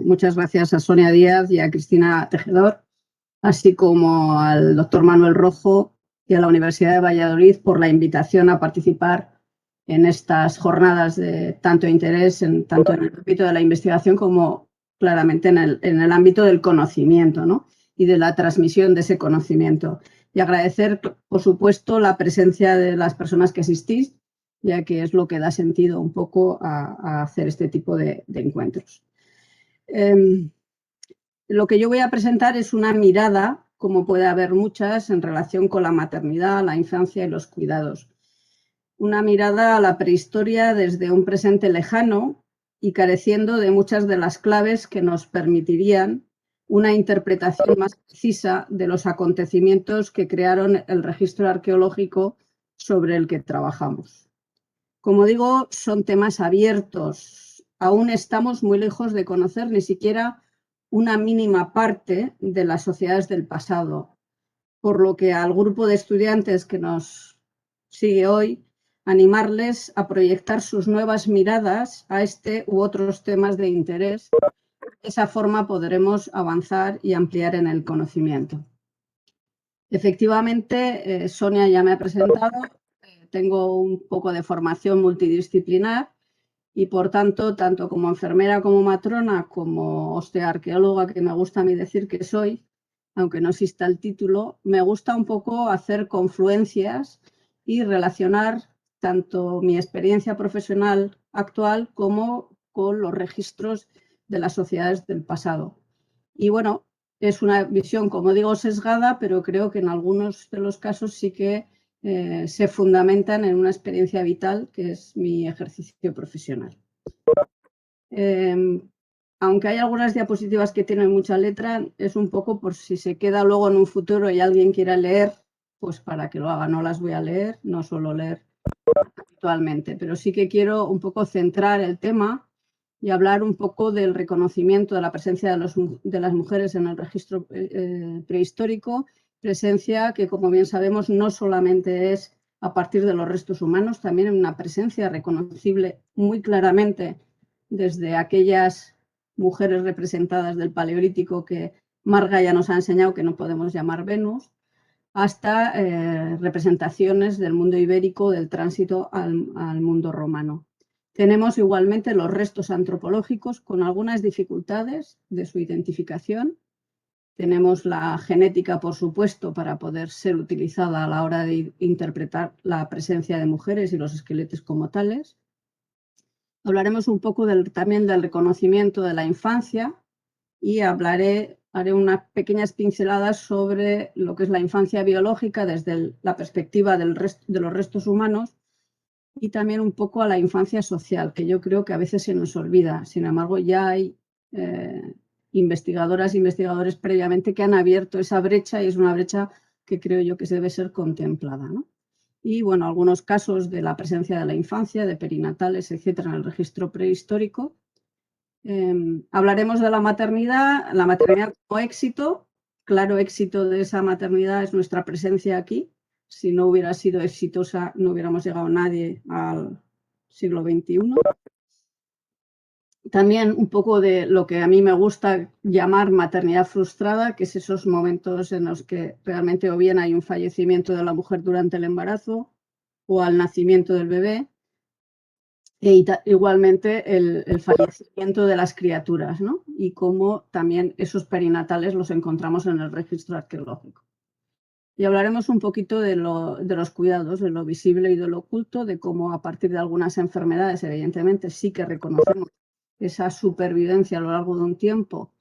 muchas gracias a Sonia Díaz y a Cristina Tejedor, así como al doctor Manuel Rojo y a la Universidad de Valladolid por la invitación a participar en estas jornadas de tanto interés, tanto en el ámbito de la investigación como claramente en el ámbito del conocimiento, ¿no? Y de la transmisión de ese conocimiento. Y agradecer, por supuesto, la presencia de las personas que asistís, ya que es lo que da sentido un poco a hacer este tipo de encuentros. Lo que yo voy a presentar es una mirada, como puede haber muchas, en relación con la maternidad, la infancia y los cuidados. Una mirada a la prehistoria desde un presente lejano y careciendo de muchas de las claves que nos permitirían una interpretación más precisa de los acontecimientos que crearon el registro arqueológico sobre el que trabajamos. Como digo, son temas abiertos. Aún estamos muy lejos de conocer ni siquiera una mínima parte de las sociedades del pasado, por lo que al grupo de estudiantes que nos sigue hoy, animarles a proyectar sus nuevas miradas a este u otros temas de interés. De esa forma podremos avanzar y ampliar en el conocimiento. Efectivamente, Sonia ya me ha presentado. Tengo un poco de formación multidisciplinar y, por tanto como enfermera, como matrona, como osteoarqueóloga, que me gusta a mí decir que soy, aunque no exista el título, me gusta un poco hacer confluencias y relacionar tanto mi experiencia profesional actual como con los registros de las sociedades del pasado. Y bueno, es una visión, como digo, sesgada, pero creo que en algunos de los casos sí que se fundamentan en una experiencia vital que es mi ejercicio profesional. Aunque hay algunas diapositivas que tienen mucha letra, es un poco por si se queda luego en un futuro y alguien quiera leer, pues para que lo haga. No las voy a leer, no suelo leer habitualmente, pero sí que quiero un poco centrar el tema y hablar un poco del reconocimiento de la presencia de las mujeres en el registro prehistórico, presencia que, como bien sabemos, no solamente es a partir de los restos humanos, también es una presencia reconocible muy claramente desde aquellas mujeres representadas del Paleolítico que Marga ya nos ha enseñado que no podemos llamar Venus, hasta representaciones del mundo ibérico, del tránsito al mundo romano. Tenemos igualmente los restos antropológicos con algunas dificultades de su identificación. Tenemos la genética, por supuesto, para poder ser utilizada a la hora de interpretar la presencia de mujeres y los esqueletos como tales. Hablaremos un poco también del reconocimiento de la infancia y haré unas pequeñas pinceladas sobre lo que es la infancia biológica desde la perspectiva de los restos humanos y también un poco a la infancia social, que yo creo que a veces se nos olvida. Sin embargo, ya hay investigadoras e investigadores previamente que han abierto esa brecha y es una brecha que creo yo que debe ser contemplada, ¿no? Y bueno, algunos casos de la presencia de la infancia, de perinatales, etcétera, en el registro prehistórico. Hablaremos de la maternidad como éxito. Claro, éxito de esa maternidad es nuestra presencia aquí. Si no hubiera sido exitosa, no hubiéramos llegado nadie al siglo XXI. También un poco de lo que a mí me gusta llamar maternidad frustrada, que es esos momentos en los que realmente o bien hay un fallecimiento de la mujer durante el embarazo o al nacimiento del bebé, e igualmente el fallecimiento de las criaturas, ¿no? Y cómo también esos perinatales los encontramos en el registro arqueológico. Y hablaremos un poquito de los cuidados, de lo visible y de lo oculto, de cómo a partir de algunas enfermedades, evidentemente, sí que reconocemos esa supervivencia a lo largo de un tiempo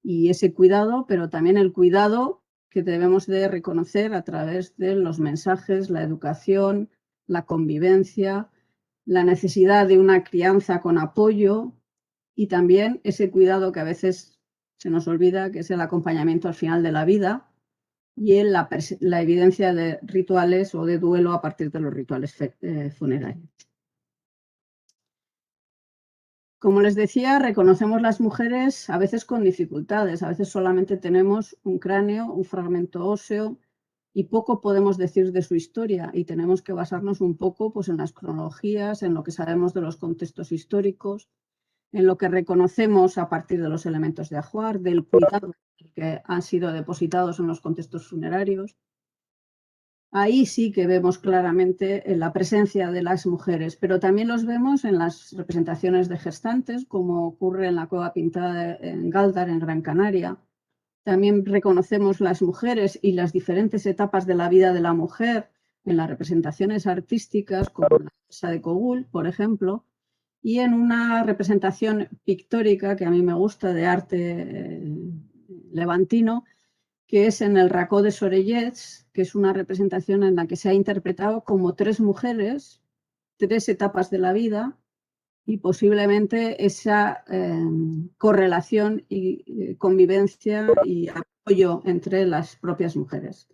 y ese cuidado, pero también el cuidado que debemos de reconocer a través de los mensajes, la educación, la convivencia, la necesidad de una crianza con apoyo y también ese cuidado que a veces se nos olvida, que es el acompañamiento al final de la vida y la evidencia de rituales o de duelo a partir de los rituales funerarios. Como les decía, reconocemos las mujeres a veces con dificultades, a veces solamente tenemos un cráneo, un fragmento óseo y poco podemos decir de su historia y tenemos que basarnos un poco pues, en las cronologías, en lo que sabemos de los contextos históricos, en lo que reconocemos a partir de los elementos de ajuar, del cuidado que han sido depositados en los contextos funerarios. Ahí sí que vemos claramente la presencia de las mujeres, pero también los vemos en las representaciones de gestantes, como ocurre en la cueva pintada en Galdar, en Gran Canaria. También reconocemos las mujeres y las diferentes etapas de la vida de la mujer en las representaciones artísticas, como la Casa de Cogul, por ejemplo, y en una representación pictórica que a mí me gusta de arte levantino, que es en el Racó de Sorellets, que es una representación en la que se ha interpretado como tres mujeres, tres etapas de la vida, y posiblemente esa correlación y convivencia y apoyo entre las propias mujeres.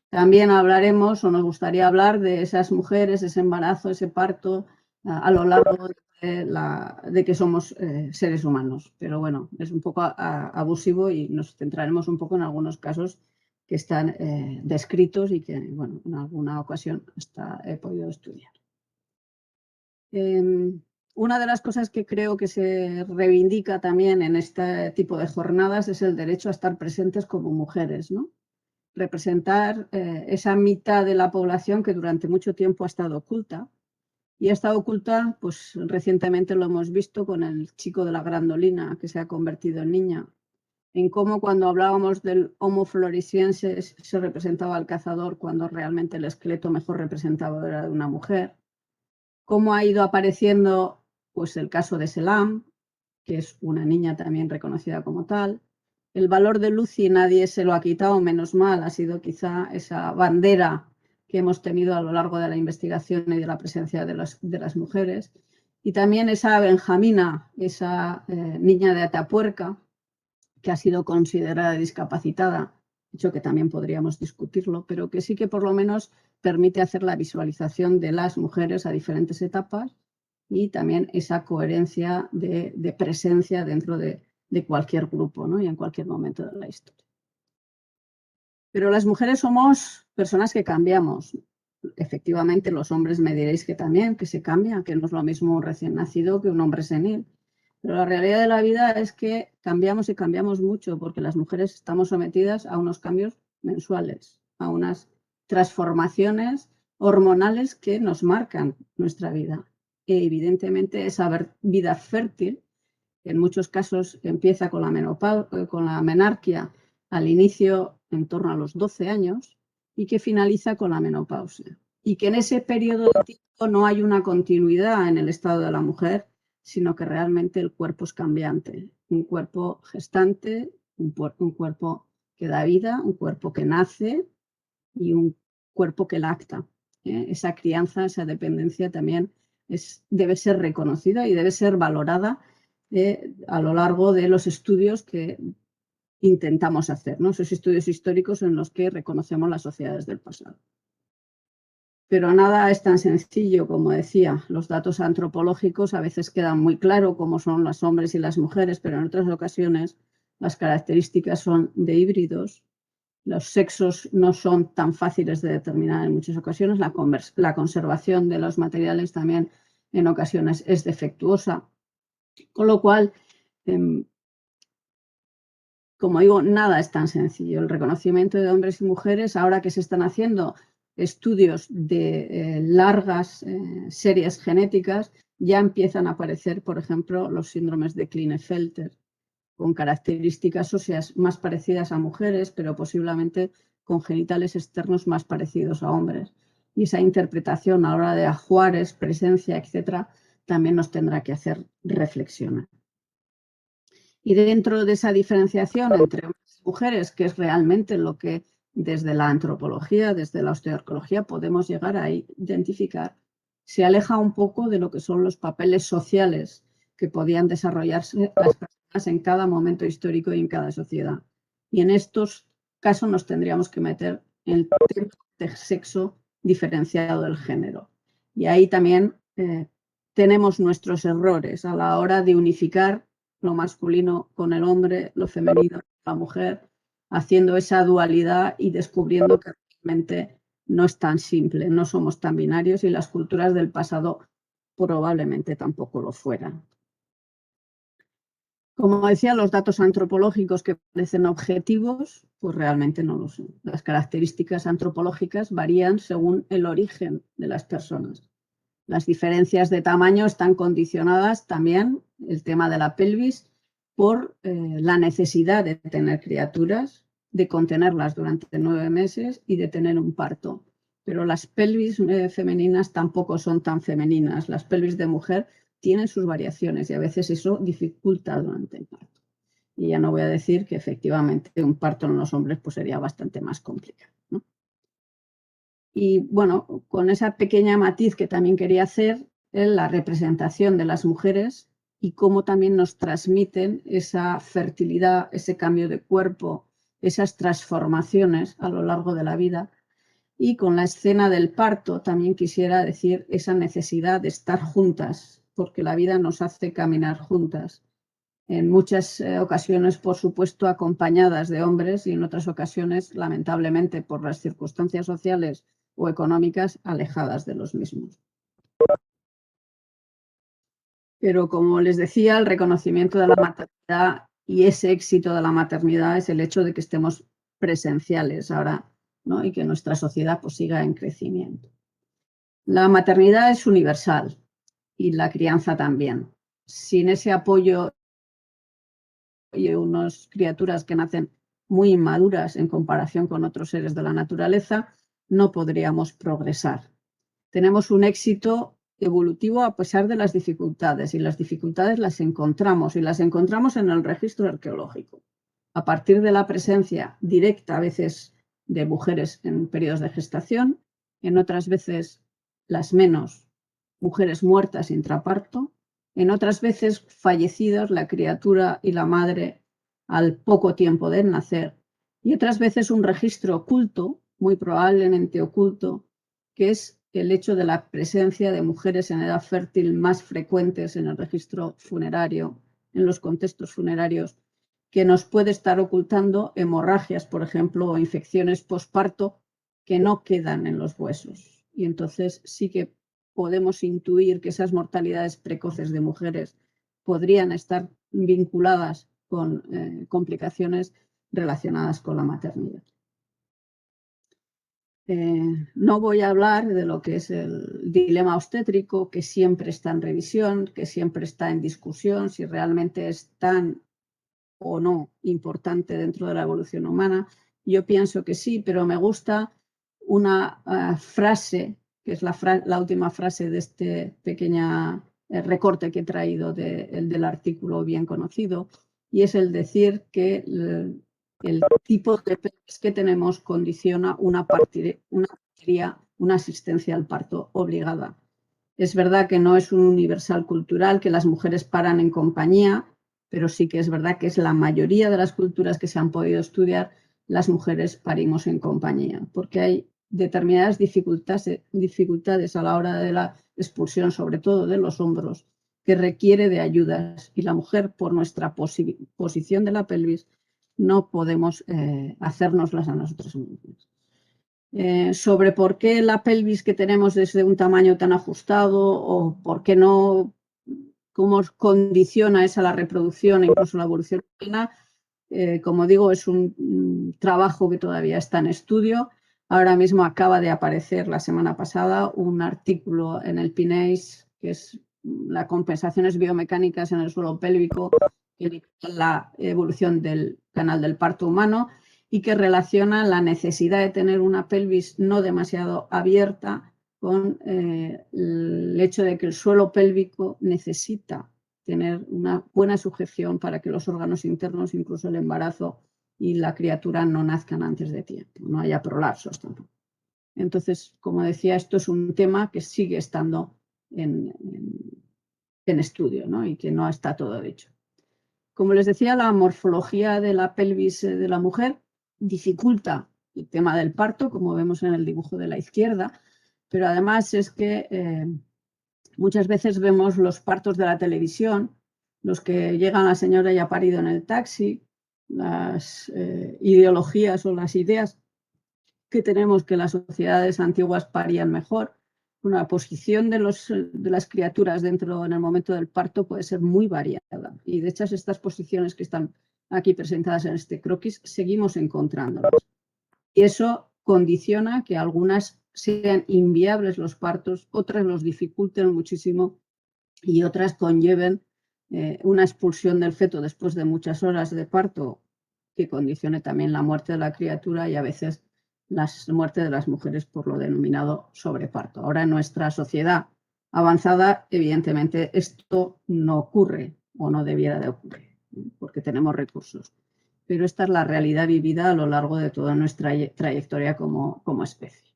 También hablaremos, o nos gustaría hablar, de esas mujeres, ese embarazo, ese parto, a lo largo de que somos seres humanos. Pero bueno, es un poco abusivo y nos centraremos un poco en algunos casos que están descritos y que, bueno, en alguna ocasión hasta he podido estudiar. Una de las cosas que creo que se reivindica también en este tipo de jornadas es el derecho a estar presentes como mujeres, ¿no? Representar esa mitad de la población que durante mucho tiempo ha estado oculta. Y ha estado oculta, pues recientemente lo hemos visto con el chico de la grandolina que se ha convertido en niña, en cómo cuando hablábamos del Homo floresiensis se representaba al cazador cuando realmente el esqueleto mejor representado era de una mujer. Cómo ha ido apareciendo pues el caso de Selam, que es una niña también reconocida como tal. El valor de Lucy nadie se lo ha quitado, menos mal, ha sido quizá esa bandera que hemos tenido a lo largo de la investigación y de la presencia de las mujeres. Y también esa Benjamina, esa niña de Atapuerca, que ha sido considerada discapacitada, hecho que también podríamos discutirlo, pero que sí que por lo menos permite hacer la visualización de las mujeres a diferentes etapas y también esa coherencia de presencia dentro de cualquier grupo, ¿no? Y en cualquier momento de la historia. Pero las mujeres somos personas que cambiamos. Efectivamente, los hombres me diréis que también, que se cambia, que no es lo mismo un recién nacido que un hombre senil. Pero la realidad de la vida es que cambiamos y cambiamos mucho, porque las mujeres estamos sometidas a unos cambios mensuales, a unas transformaciones hormonales que nos marcan nuestra vida. E evidentemente esa vida fértil, que en muchos casos empieza con la menarquia al inicio en torno a los 12 años y que finaliza con la menopausia. Y que en ese periodo de tiempo no hay una continuidad en el estado de la mujer, sino que realmente el cuerpo es cambiante. Un cuerpo gestante, un cuerpo que da vida, un cuerpo que nace y un cuerpo que lacta. Esa crianza, esa dependencia también debe ser reconocida y debe ser valorada a lo largo de los estudios que intentamos hacer, ¿no? Esos estudios históricos en los que reconocemos las sociedades del pasado. Pero nada es tan sencillo como decía. Los datos antropológicos a veces quedan muy claro cómo son los hombres y las mujeres, pero en otras ocasiones las características son de híbridos. Los sexos no son tan fáciles de determinar en muchas ocasiones. La conservación de los materiales también en ocasiones es defectuosa. Con lo cual, como digo, nada es tan sencillo. El reconocimiento de hombres y mujeres, ahora que se están haciendo estudios de largas series genéticas, ya empiezan a aparecer, por ejemplo, los síndromes de Klinefelter, con características óseas más parecidas a mujeres, pero posiblemente con genitales externos más parecidos a hombres. Y esa interpretación a la hora de ajuares, presencia, etcétera, también nos tendrá que hacer reflexionar. Y dentro de esa diferenciación entre hombres y mujeres, que es realmente lo que desde la antropología, desde la osteoarqueología podemos llegar a identificar, se aleja un poco de lo que son los papeles sociales que podían desarrollarse las personas en cada momento histórico y en cada sociedad. Y en estos casos nos tendríamos que meter en el tema de sexo diferenciado del género. Y ahí también tenemos nuestros errores a la hora de unificar lo masculino con el hombre, lo femenino con la mujer, haciendo esa dualidad y descubriendo que realmente no es tan simple, no somos tan binarios y las culturas del pasado probablemente tampoco lo fueran. Como decía, los datos antropológicos que parecen objetivos, pues realmente no lo son. Las características antropológicas varían según el origen de las personas. Las diferencias de tamaño están condicionadas también, el tema de la pelvis, por la necesidad de tener criaturas, de contenerlas durante 9 meses y de tener un parto. Pero las pelvis femeninas tampoco son tan femeninas. Las pelvis de mujer tienen sus variaciones y a veces eso dificulta durante el parto. Y ya no voy a decir que efectivamente un parto en los hombres pues sería bastante más complicado, ¿no? Y bueno, con esa pequeña matiz que también quería hacer, es la representación de las mujeres y cómo también nos transmiten esa fertilidad, ese cambio de cuerpo, esas transformaciones a lo largo de la vida. Y con la escena del parto también quisiera decir esa necesidad de estar juntas, porque la vida nos hace caminar juntas. En muchas ocasiones, por supuesto, acompañadas de hombres y en otras ocasiones, lamentablemente, por las circunstancias sociales o económicas, alejadas de los mismos. Pero como les decía, el reconocimiento de la maternidad y ese éxito de la maternidad es el hecho de que estemos presenciales ahora, ¿no? Y que nuestra sociedad pues, siga en crecimiento. La maternidad es universal y la crianza también. Sin ese apoyo y unas criaturas que nacen muy inmaduras en comparación con otros seres de la naturaleza, no podríamos progresar. Tenemos un éxito evolutivo a pesar de las dificultades y las dificultades las encontramos en el registro arqueológico. A partir de la presencia directa a veces de mujeres en periodos de gestación, en otras veces las menos, mujeres muertas intraparto, en otras veces fallecidas la criatura y la madre al poco tiempo de nacer, y otras veces un registro oculto, muy probablemente oculto, que es el hecho de la presencia de mujeres en edad fértil más frecuentes en el registro funerario, en los contextos funerarios, que nos puede estar ocultando hemorragias, por ejemplo, o infecciones posparto que no quedan en los huesos. Y entonces sí que podemos intuir que esas mortalidades precoces de mujeres podrían estar vinculadas con complicaciones relacionadas con la maternidad. No voy a hablar de lo que es el dilema obstétrico, que siempre está en revisión, que siempre está en discusión, si realmente es tan o no importante dentro de la evolución humana. Yo pienso que sí, pero me gusta una frase, que es la última frase de este pequeño recorte que he traído del artículo bien conocido, y es el decir que el tipo de pelvis que tenemos condiciona una asistencia al parto obligada. Es verdad que no es un universal cultural, que las mujeres paran en compañía, pero sí que es verdad que es la mayoría de las culturas que se han podido estudiar, las mujeres parimos en compañía, porque hay determinadas dificultades a la hora de la expulsión, sobre todo de los hombros, que requiere de ayudas y la mujer, por nuestra posición de la pelvis, no podemos hacérnoslas a nosotros mismos. Sobre por qué la pelvis que tenemos es de un tamaño tan ajustado o por qué no, cómo condiciona esa la reproducción e incluso la evolución humana. Como digo, es un trabajo que todavía está en estudio. Ahora mismo acaba de aparecer la semana pasada un artículo en el PNAS, que es las compensaciones biomecánicas en el suelo pélvico, que indica la evolución del canal del parto humano y que relaciona la necesidad de tener una pelvis no demasiado abierta con el hecho de que el suelo pélvico necesita tener una buena sujeción para que los órganos internos, incluso el embarazo y la criatura, no nazcan antes de tiempo, no haya prolapsos tampoco. Entonces, como decía, esto es un tema que sigue estando en estudio, ¿no? Y que no está todo dicho. Como les decía, la morfología de la pelvis de la mujer dificulta el tema del parto, como vemos en el dibujo de la izquierda, pero además es que muchas veces vemos los partos de la televisión, los que llegan la señora ya parido en el taxi, las ideologías o las ideas que tenemos que las sociedades antiguas parían mejor, la posición de las criaturas dentro en el momento del parto puede ser muy variada. Y de hecho estas posiciones que están aquí presentadas en este croquis seguimos encontrándolas. Y eso condiciona que algunas sean inviables los partos, otras los dificulten muchísimo y otras conlleven una expulsión del feto después de muchas horas de parto que condicione también la muerte de la criatura y a veces la muerte de las mujeres por lo denominado sobreparto. Ahora en nuestra sociedad avanzada, evidentemente, esto no ocurre o no debiera de ocurrir, porque tenemos recursos. Pero esta es la realidad vivida a lo largo de toda nuestra trayectoria como especie.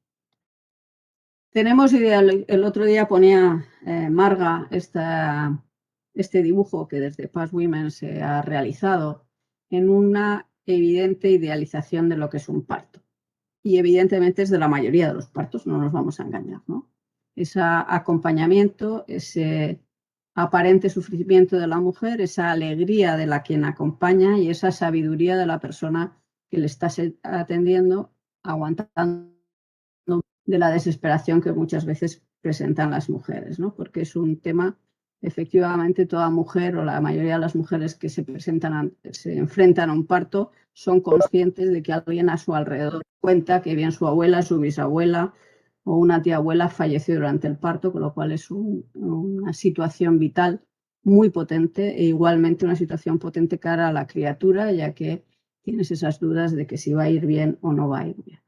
Tenemos el otro día ponía Marga este dibujo que desde Past Women se ha realizado en una evidente idealización de lo que es un parto. Y evidentemente es de la mayoría de los partos, no nos vamos a engañar, ¿no? Ese acompañamiento, ese aparente sufrimiento de la mujer, esa alegría de la quien acompaña y esa sabiduría de la persona que le está atendiendo, aguantando de la desesperación que muchas veces presentan las mujeres, ¿no? Porque es un tema, efectivamente, toda mujer o la mayoría de las mujeres que se enfrentan a un parto son conscientes de que alguien a su alrededor cuenta que bien su abuela, su bisabuela o una tía abuela falleció durante el parto, con lo cual es una situación vital muy potente e igualmente una situación potente cara a la criatura, ya que tienes esas dudas de que si va a ir bien o no va a ir bien.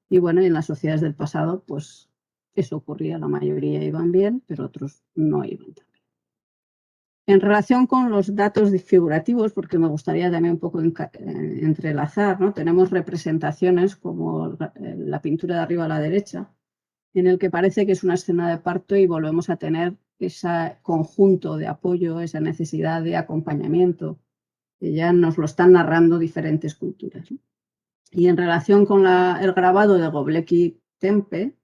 Y bueno, en las sociedades del pasado, pues eso ocurría, la mayoría iban bien, pero otros no iban tan bien. En relación con los datos figurativos, porque me gustaría también un poco entrelazar, ¿no? Tenemos representaciones como la pintura de arriba a la derecha, en el que parece que es una escena de parto y volvemos a tener ese conjunto de apoyo, esa necesidad de acompañamiento, que ya nos lo están narrando diferentes culturas, ¿no? Y en relación con el grabado de Göbekli Tepe,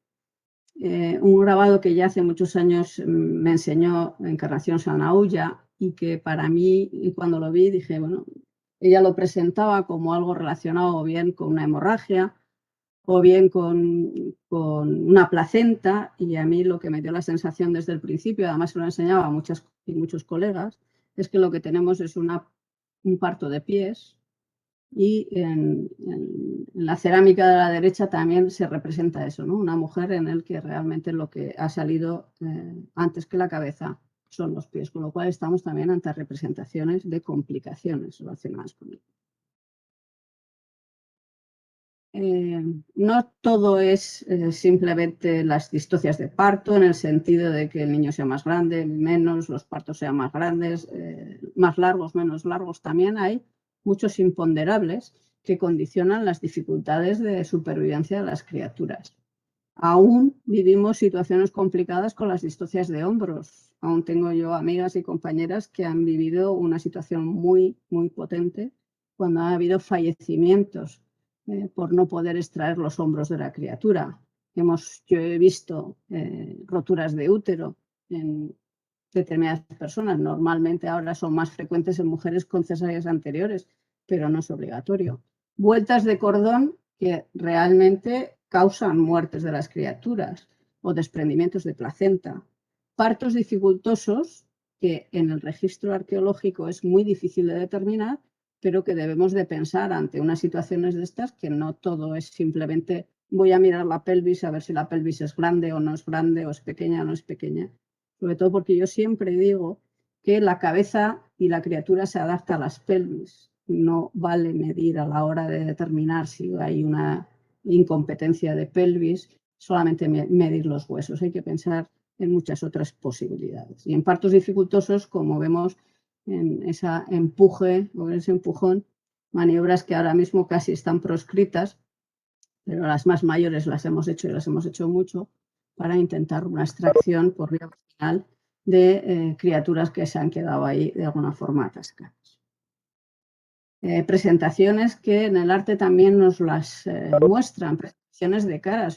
un grabado que ya hace muchos años me enseñó Encarnación Sanahuja y que para mí, cuando lo vi, dije, bueno, ella lo presentaba como algo relacionado o bien con una hemorragia o bien con una placenta, y a mí lo que me dio la sensación desde el principio, además se lo enseñaba a muchos colegas, es que lo que tenemos es un parto de pies. Y en la cerámica de la derecha también se representa eso, ¿no? Una mujer en el que realmente lo que ha salido antes que la cabeza son los pies, con lo cual estamos también ante representaciones de complicaciones relacionadas con ello. No todo es simplemente las distocias de parto, en el sentido de que el niño sea más grande, menos, los partos sean más grandes, más largos, menos largos. También hay muchos imponderables que condicionan las dificultades de supervivencia de las criaturas. Aún vivimos situaciones complicadas con las distocias de hombros. Aún tengo yo amigas y compañeras que han vivido una situación muy, muy potente cuando ha habido fallecimientos por no poder extraer los hombros de la criatura. Yo he visto roturas de útero en determinadas personas. Normalmente ahora son más frecuentes en mujeres con cesáreas anteriores, pero no es obligatorio. Vueltas de cordón que realmente causan muertes de las criaturas o desprendimientos de placenta. Partos dificultosos que en el registro arqueológico es muy difícil de determinar, pero que debemos de pensar ante unas situaciones de estas, que no todo es simplemente voy a mirar la pelvis a ver si la pelvis es grande o no es grande, o es pequeña o no es pequeña. Sobre todo porque yo siempre digo que la cabeza y la criatura se adapta a las pelvis. No vale medir a la hora de determinar si hay una incompetencia de pelvis, solamente medir los huesos. Hay que pensar en muchas otras posibilidades. Y en partos dificultosos, como vemos en ese empuje o ese empujón, maniobras que ahora mismo casi están proscritas, pero las más mayores las hemos hecho y las hemos hecho mucho para intentar una extracción por vía vaginal de criaturas que se han quedado ahí de alguna forma atascadas. Presentaciones que en el arte también nos las muestran, presentaciones de cara.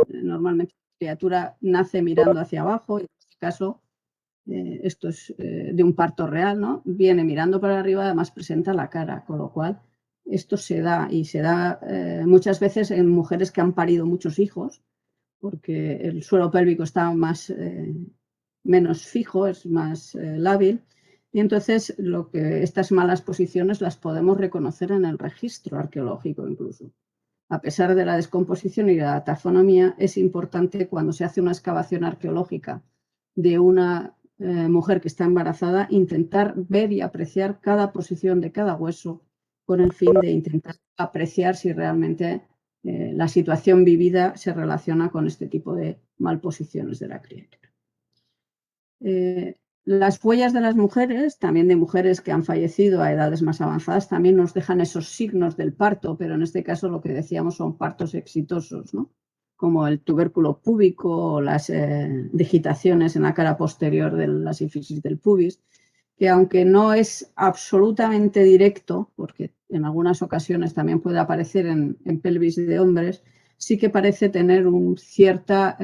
Normalmente la criatura nace mirando hacia abajo, y en este caso esto es de un parto real, ¿no? Viene mirando para arriba, además presenta la cara, con lo cual esto se da, y se da muchas veces en mujeres que han parido muchos hijos, porque el suelo pélvico está menos fijo, es más lábil. Y entonces estas malas posiciones las podemos reconocer en el registro arqueológico incluso. A pesar de la descomposición y la taxonomía, es importante cuando se hace una excavación arqueológica de una mujer que está embarazada, intentar ver y apreciar cada posición de cada hueso con el fin de intentar apreciar si realmente la situación vivida se relaciona con este tipo de malposiciones de la criatura. Las huellas de las mujeres, también de mujeres que han fallecido a edades más avanzadas, también nos dejan esos signos del parto, pero en este caso lo que decíamos son partos exitosos, ¿no? Como el tubérculo púbico o las digitaciones en la cara posterior de la sífilis del pubis, que aunque no es absolutamente directo, porque en algunas ocasiones también puede aparecer en pelvis de hombres, sí que parece tener cierta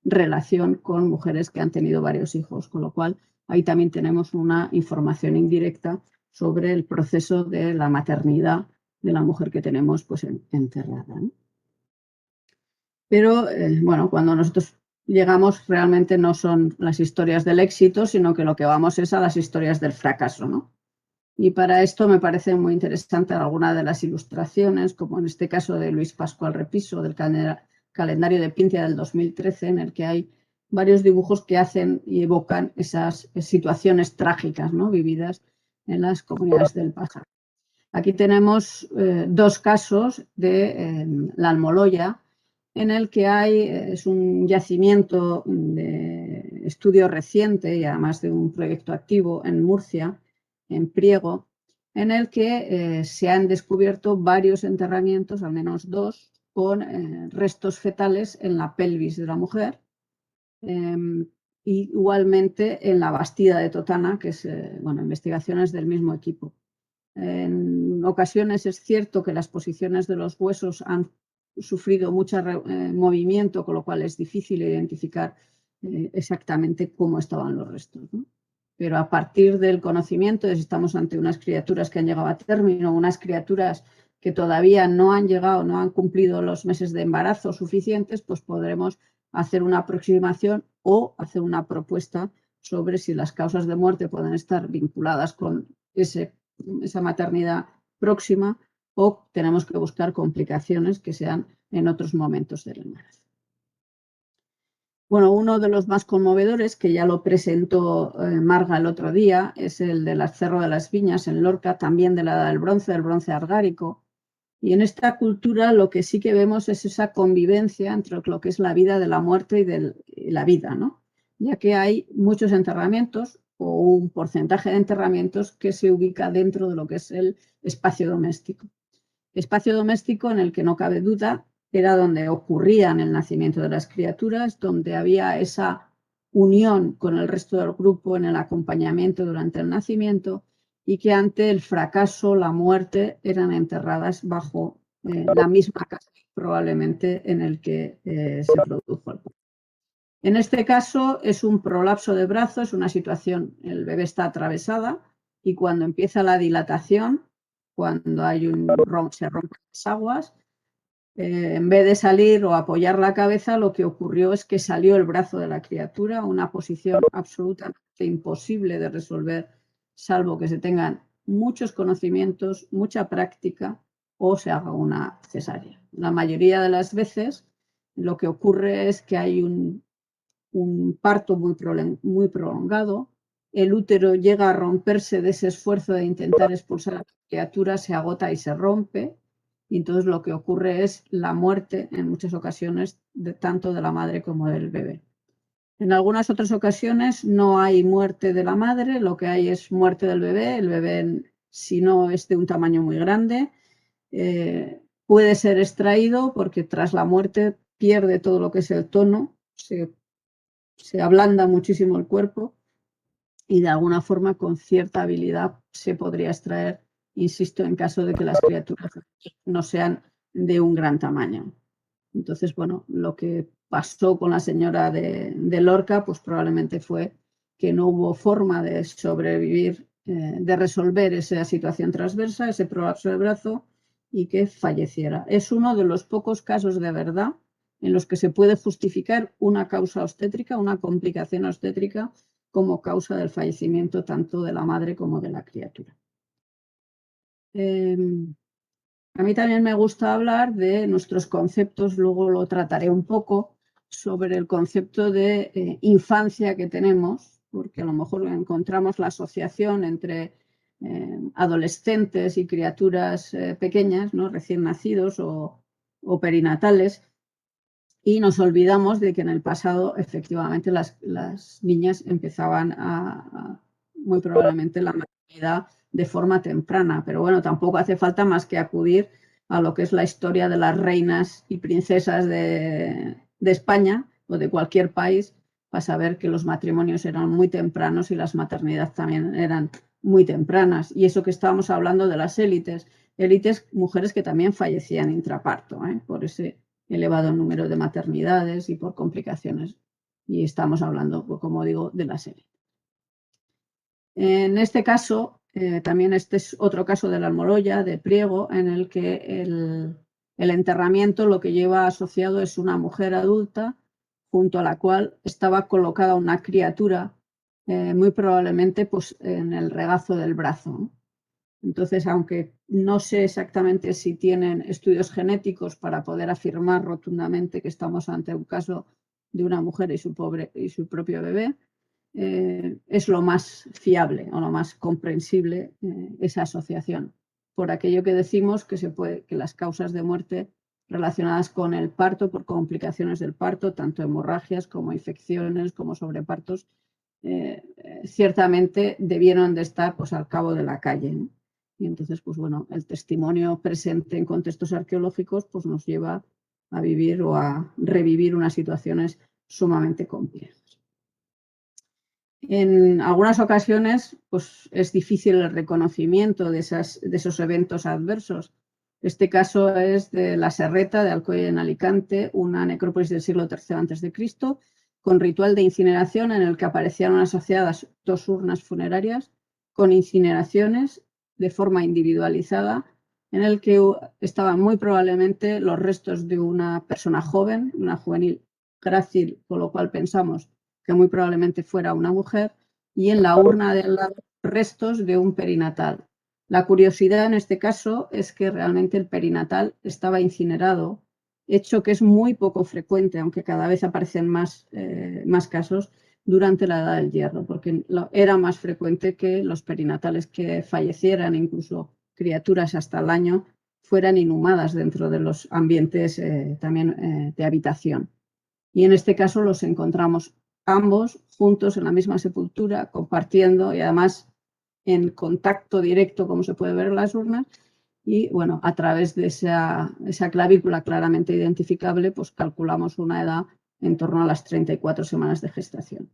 relación con mujeres que han tenido varios hijos, con lo cual ahí también tenemos una información indirecta sobre el proceso de la maternidad de la mujer que tenemos pues enterrada, ¿no? Pero bueno, cuando nosotros llegamos realmente no son las historias del éxito, sino que lo que vamos es a las historias del fracaso, ¿no? Y para esto me parece muy interesante alguna de las ilustraciones, como en este caso de Luis Pascual Repiso, del calendario de Pintia del 2013, en el que hay varios dibujos que hacen y evocan esas situaciones trágicas, ¿no?, vividas en las comunidades del pasado. Aquí tenemos dos casos de la Almoloya, en el que es un yacimiento de estudio reciente y además de un proyecto activo en Murcia, en Priego, en el que se han descubierto varios enterramientos, al menos dos, con restos fetales en la pelvis de la mujer, igualmente en la Bastida de Totana, que es, investigaciones del mismo equipo. En ocasiones es cierto que las posiciones de los huesos han sufrido mucho movimiento, con lo cual es difícil identificar exactamente cómo estaban los restos, ¿no? Pero a partir del conocimiento de si estamos ante unas criaturas que han llegado a término, unas criaturas que todavía no han llegado, no han cumplido los meses de embarazo suficientes, pues podremos hacer una aproximación o hacer una propuesta sobre si las causas de muerte pueden estar vinculadas con esa maternidad próxima o tenemos que buscar complicaciones que sean en otros momentos del embarazo. Bueno, uno de los más conmovedores, que ya lo presentó Marga el otro día, es el del Cerro de las Viñas en Lorca, también de la Edad del bronce argárico. Y en esta cultura lo que sí que vemos es esa convivencia entre lo que es la vida de la muerte y la vida, ¿no? Ya que hay muchos enterramientos o un porcentaje de enterramientos que se ubica dentro de lo que es el espacio doméstico. Espacio doméstico en el que no cabe duda era donde ocurrían el nacimiento de las criaturas, donde había esa unión con el resto del grupo en el acompañamiento durante el nacimiento y que ante el fracaso, la muerte, eran enterradas bajo la misma casa probablemente en el que se produjo el parto. En este caso es un prolapso de brazo, es una situación, el bebé está atravesada y cuando empieza la dilatación, cuando hay se rompen las aguas, en vez de salir o apoyar la cabeza, lo que ocurrió es que salió el brazo de la criatura, una posición absolutamente imposible de resolver, salvo que se tengan muchos conocimientos, mucha práctica o se haga una cesárea. La mayoría de las veces lo que ocurre es que hay un parto muy prolongado, el útero llega a romperse de ese esfuerzo de intentar expulsar a la criatura, se agota y se rompe, y entonces lo que ocurre es la muerte en muchas ocasiones tanto de la madre como del bebé. En algunas otras ocasiones no hay muerte de la madre, lo que hay es muerte del bebé. El bebé, si no es de un tamaño muy grande, puede ser extraído porque tras la muerte pierde todo lo que es el tono, se ablanda muchísimo el cuerpo y de alguna forma con cierta habilidad se podría extraer, insisto, en caso de que las criaturas no sean de un gran tamaño. Entonces, bueno, lo que pasó con la señora de Lorca, pues probablemente fue que no hubo forma de sobrevivir, de resolver esa situación transversa, ese prolapso de brazo y que falleciera. Es uno de los pocos casos de verdad en los que se puede justificar una causa obstétrica, una complicación obstétrica, como causa del fallecimiento tanto de la madre como de la criatura. A mí también me gusta hablar de nuestros conceptos, luego lo trataré un poco, sobre el concepto de infancia que tenemos, porque a lo mejor encontramos la asociación entre adolescentes y criaturas pequeñas, ¿no? Recién nacidos o perinatales, y nos olvidamos de que en el pasado efectivamente las niñas empezaban muy probablemente la maternidad de forma temprana, pero bueno, tampoco hace falta más que acudir a lo que es la historia de las reinas y princesas de España o de cualquier país para saber que los matrimonios eran muy tempranos y las maternidades también eran muy tempranas. Y eso que estábamos hablando de las élites, mujeres que también fallecían intraparto, por ese elevado número de maternidades y por complicaciones. Y estamos hablando, como digo, de la serie. En este caso, también este es otro caso de la almoloya, de Priego, en el que el enterramiento lo que lleva asociado es una mujer adulta junto a la cual estaba colocada una criatura, muy probablemente pues, en el regazo del brazo. Entonces, aunque no sé exactamente si tienen estudios genéticos para poder afirmar rotundamente que estamos ante un caso de una mujer y su propio bebé, es lo más fiable o lo más comprensible esa asociación. Por aquello que decimos que las causas de muerte relacionadas con el parto, por complicaciones del parto, tanto hemorragias como infecciones, como sobrepartos, ciertamente debieron de estar pues, al cabo de la calle, ¿no? Y entonces, pues bueno, el testimonio presente en contextos arqueológicos pues, nos lleva a vivir o a revivir unas situaciones sumamente complejas. En algunas ocasiones pues, es difícil el reconocimiento de esos eventos adversos. Este caso es de la Serreta de Alcoy en Alicante, una necrópolis del siglo III a.C., con ritual de incineración en el que aparecían asociadas 2 urnas funerarias con incineraciones de forma individualizada, en el que estaban muy probablemente los restos de una persona joven, una juvenil grácil, con lo cual pensamos que muy probablemente fuera una mujer, y en la urna de al lado restos de un perinatal. La curiosidad en este caso es que realmente el perinatal estaba incinerado, hecho que es muy poco frecuente, aunque cada vez aparecen más casos durante la Edad del Hierro, porque era más frecuente que los perinatales que fallecieran, incluso criaturas hasta el año, fueran inhumadas dentro de los ambientes también de habitación. Y en este caso los encontramos ambos juntos en la misma sepultura, compartiendo y además en contacto directo, como se puede ver en las urnas, y bueno, a través de esa clavícula claramente identificable, pues calculamos una edad en torno a las 34 semanas de gestación.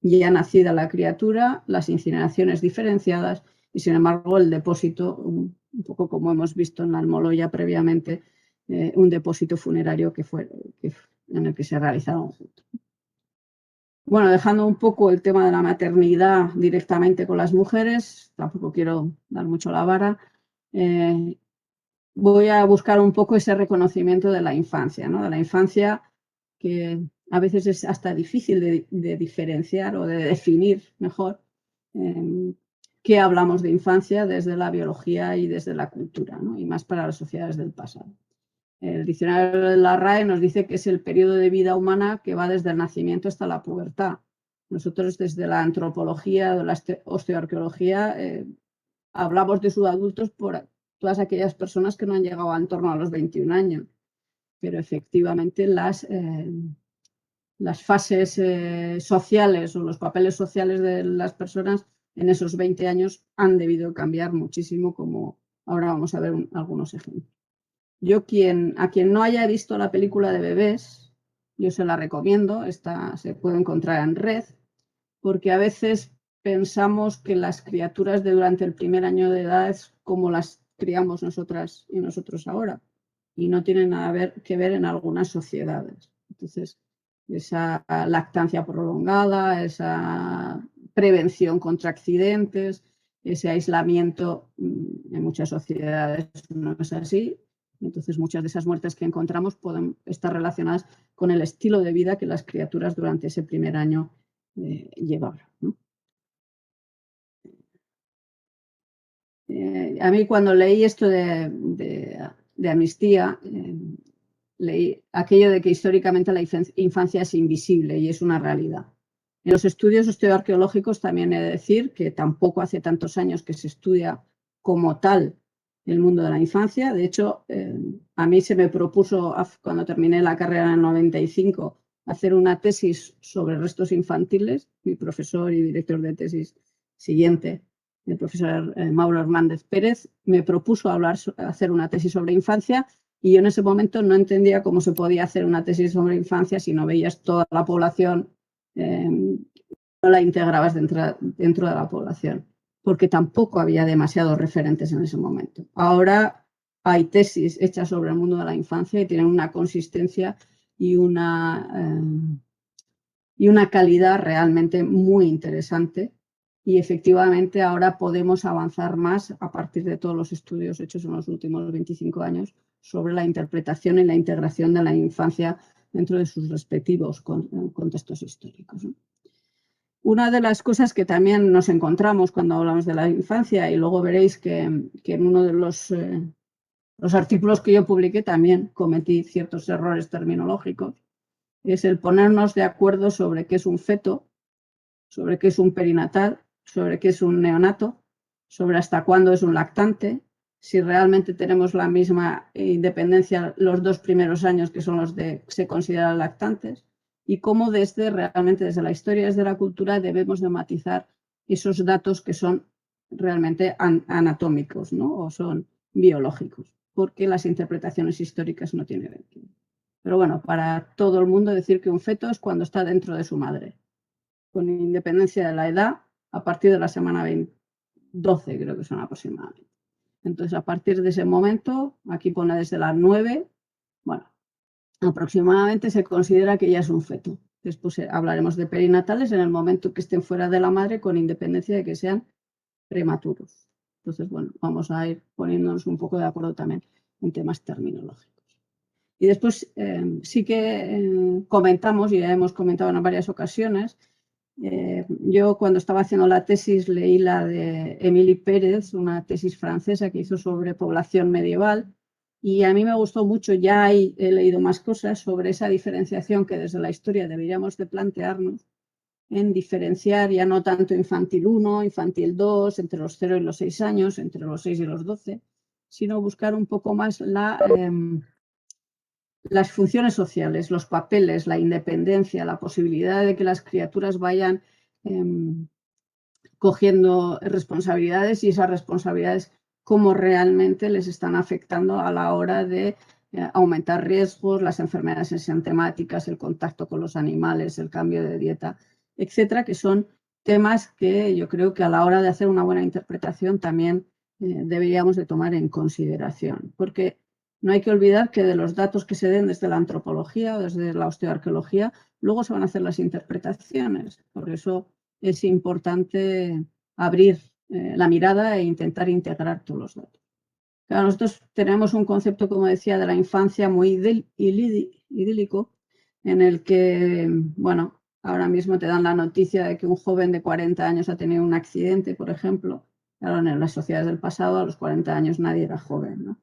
Ya nacida la criatura, las incineraciones diferenciadas y sin embargo el depósito, un poco como hemos visto en la almoloya previamente, un depósito funerario en el que se realizaron juntos. Bueno, dejando un poco el tema de la maternidad directamente con las mujeres, tampoco quiero dar mucho la vara, voy a buscar un poco ese reconocimiento de la infancia, ¿no? De la infancia que a veces es hasta difícil de diferenciar o de definir mejor qué hablamos de infancia desde la biología y desde la cultura, ¿no? Y más para las sociedades del pasado. El diccionario de la RAE nos dice que es el periodo de vida humana que va desde el nacimiento hasta la pubertad. Nosotros desde la antropología, de la osteoarqueología, hablamos de subadultos por todas aquellas personas que no han llegado en torno a los 21 años. Pero efectivamente las fases sociales o los papeles sociales de las personas en esos 20 años han debido cambiar muchísimo, como ahora vamos a ver algunos ejemplos. Yo a quien no haya visto la película de Bebés, yo se la recomiendo, se puede encontrar en red, porque a veces pensamos que las criaturas de durante el primer año de edad es como las criamos nosotras y nosotros ahora, y no tienen nada que ver en algunas sociedades. Entonces, esa lactancia prolongada, esa prevención contra accidentes, ese aislamiento en muchas sociedades no es así. Entonces, muchas de esas muertes que encontramos pueden estar relacionadas con el estilo de vida que las criaturas durante ese primer año llevaban, ¿no? A mí cuando leí esto de Amnistía, leí aquello de que históricamente la infancia es invisible y es una realidad. En los estudios osteoarqueológicos también he de decir que tampoco hace tantos años que se estudia como tal el mundo de la infancia. De hecho, a mí se me propuso, cuando terminé la carrera en el 95, hacer una tesis sobre restos infantiles. Mi profesor y director de tesis siguiente, el profesor Mauro Hernández Pérez, me propuso hacer una tesis sobre infancia y yo en ese momento no entendía cómo se podía hacer una tesis sobre infancia si no veías toda la población, no la integrabas dentro de la población, porque tampoco había demasiados referentes en ese momento. Ahora hay tesis hechas sobre el mundo de la infancia y tienen una consistencia y una calidad realmente muy interesante. Y efectivamente ahora podemos avanzar más a partir de todos los estudios hechos en los últimos 25 años sobre la interpretación y la integración de la infancia dentro de sus respectivos contextos históricos, ¿no? Una de las cosas que también nos encontramos cuando hablamos de la infancia, y luego veréis que en uno de los artículos que yo publiqué también cometí ciertos errores terminológicos, es el ponernos de acuerdo sobre qué es un feto, sobre qué es un perinatal, sobre qué es un neonato, sobre hasta cuándo es un lactante, si realmente tenemos la misma independencia los 2 primeros años que son los de se consideran lactantes, y cómo realmente desde la historia, desde la cultura, debemos de matizar esos datos que son realmente anatómicos, ¿no? O son biológicos, porque las interpretaciones históricas no tienen sentido. Pero bueno, para todo el mundo decir que un feto es cuando está dentro de su madre, con independencia de la edad, a partir de la semana 12, creo que son aproximadamente. Entonces, a partir de ese momento, aquí pone desde las 9, bueno, aproximadamente se considera que ya es un feto. Después hablaremos de perinatales en el momento que estén fuera de la madre, con independencia de que sean prematuros. Entonces, bueno, vamos a ir poniéndonos un poco de acuerdo también en temas terminológicos. Y después sí que comentamos, y ya hemos comentado en varias ocasiones, yo cuando estaba haciendo la tesis leí la de Émilie Pérez, una tesis francesa que hizo sobre población medieval, y a mí me gustó mucho. Ya he leído más cosas sobre esa diferenciación que desde la historia deberíamos de plantearnos, en diferenciar ya no tanto infantil 1, infantil 2, entre los 0 y los 6 años, entre los 6 y los 12, sino buscar un poco más las funciones sociales, los papeles, la independencia, la posibilidad de que las criaturas vayan cogiendo responsabilidades, y esas responsabilidades cómo realmente les están afectando a la hora de aumentar riesgos, las enfermedades enzimáticas, el contacto con los animales, el cambio de dieta, etcétera, que son temas que yo creo que a la hora de hacer una buena interpretación también deberíamos de tomar en consideración, porque no hay que olvidar que de los datos que se den desde la antropología o desde la osteoarqueología, luego se van a hacer las interpretaciones. Por eso es importante abrir la mirada e intentar integrar todos los datos. Claro, nosotros tenemos un concepto, como decía, de la infancia muy idílico, en el que, bueno, ahora mismo te dan la noticia de que un joven de 40 años ha tenido un accidente, por ejemplo. Claro, en las sociedades del pasado, a los 40 años nadie era joven, ¿no?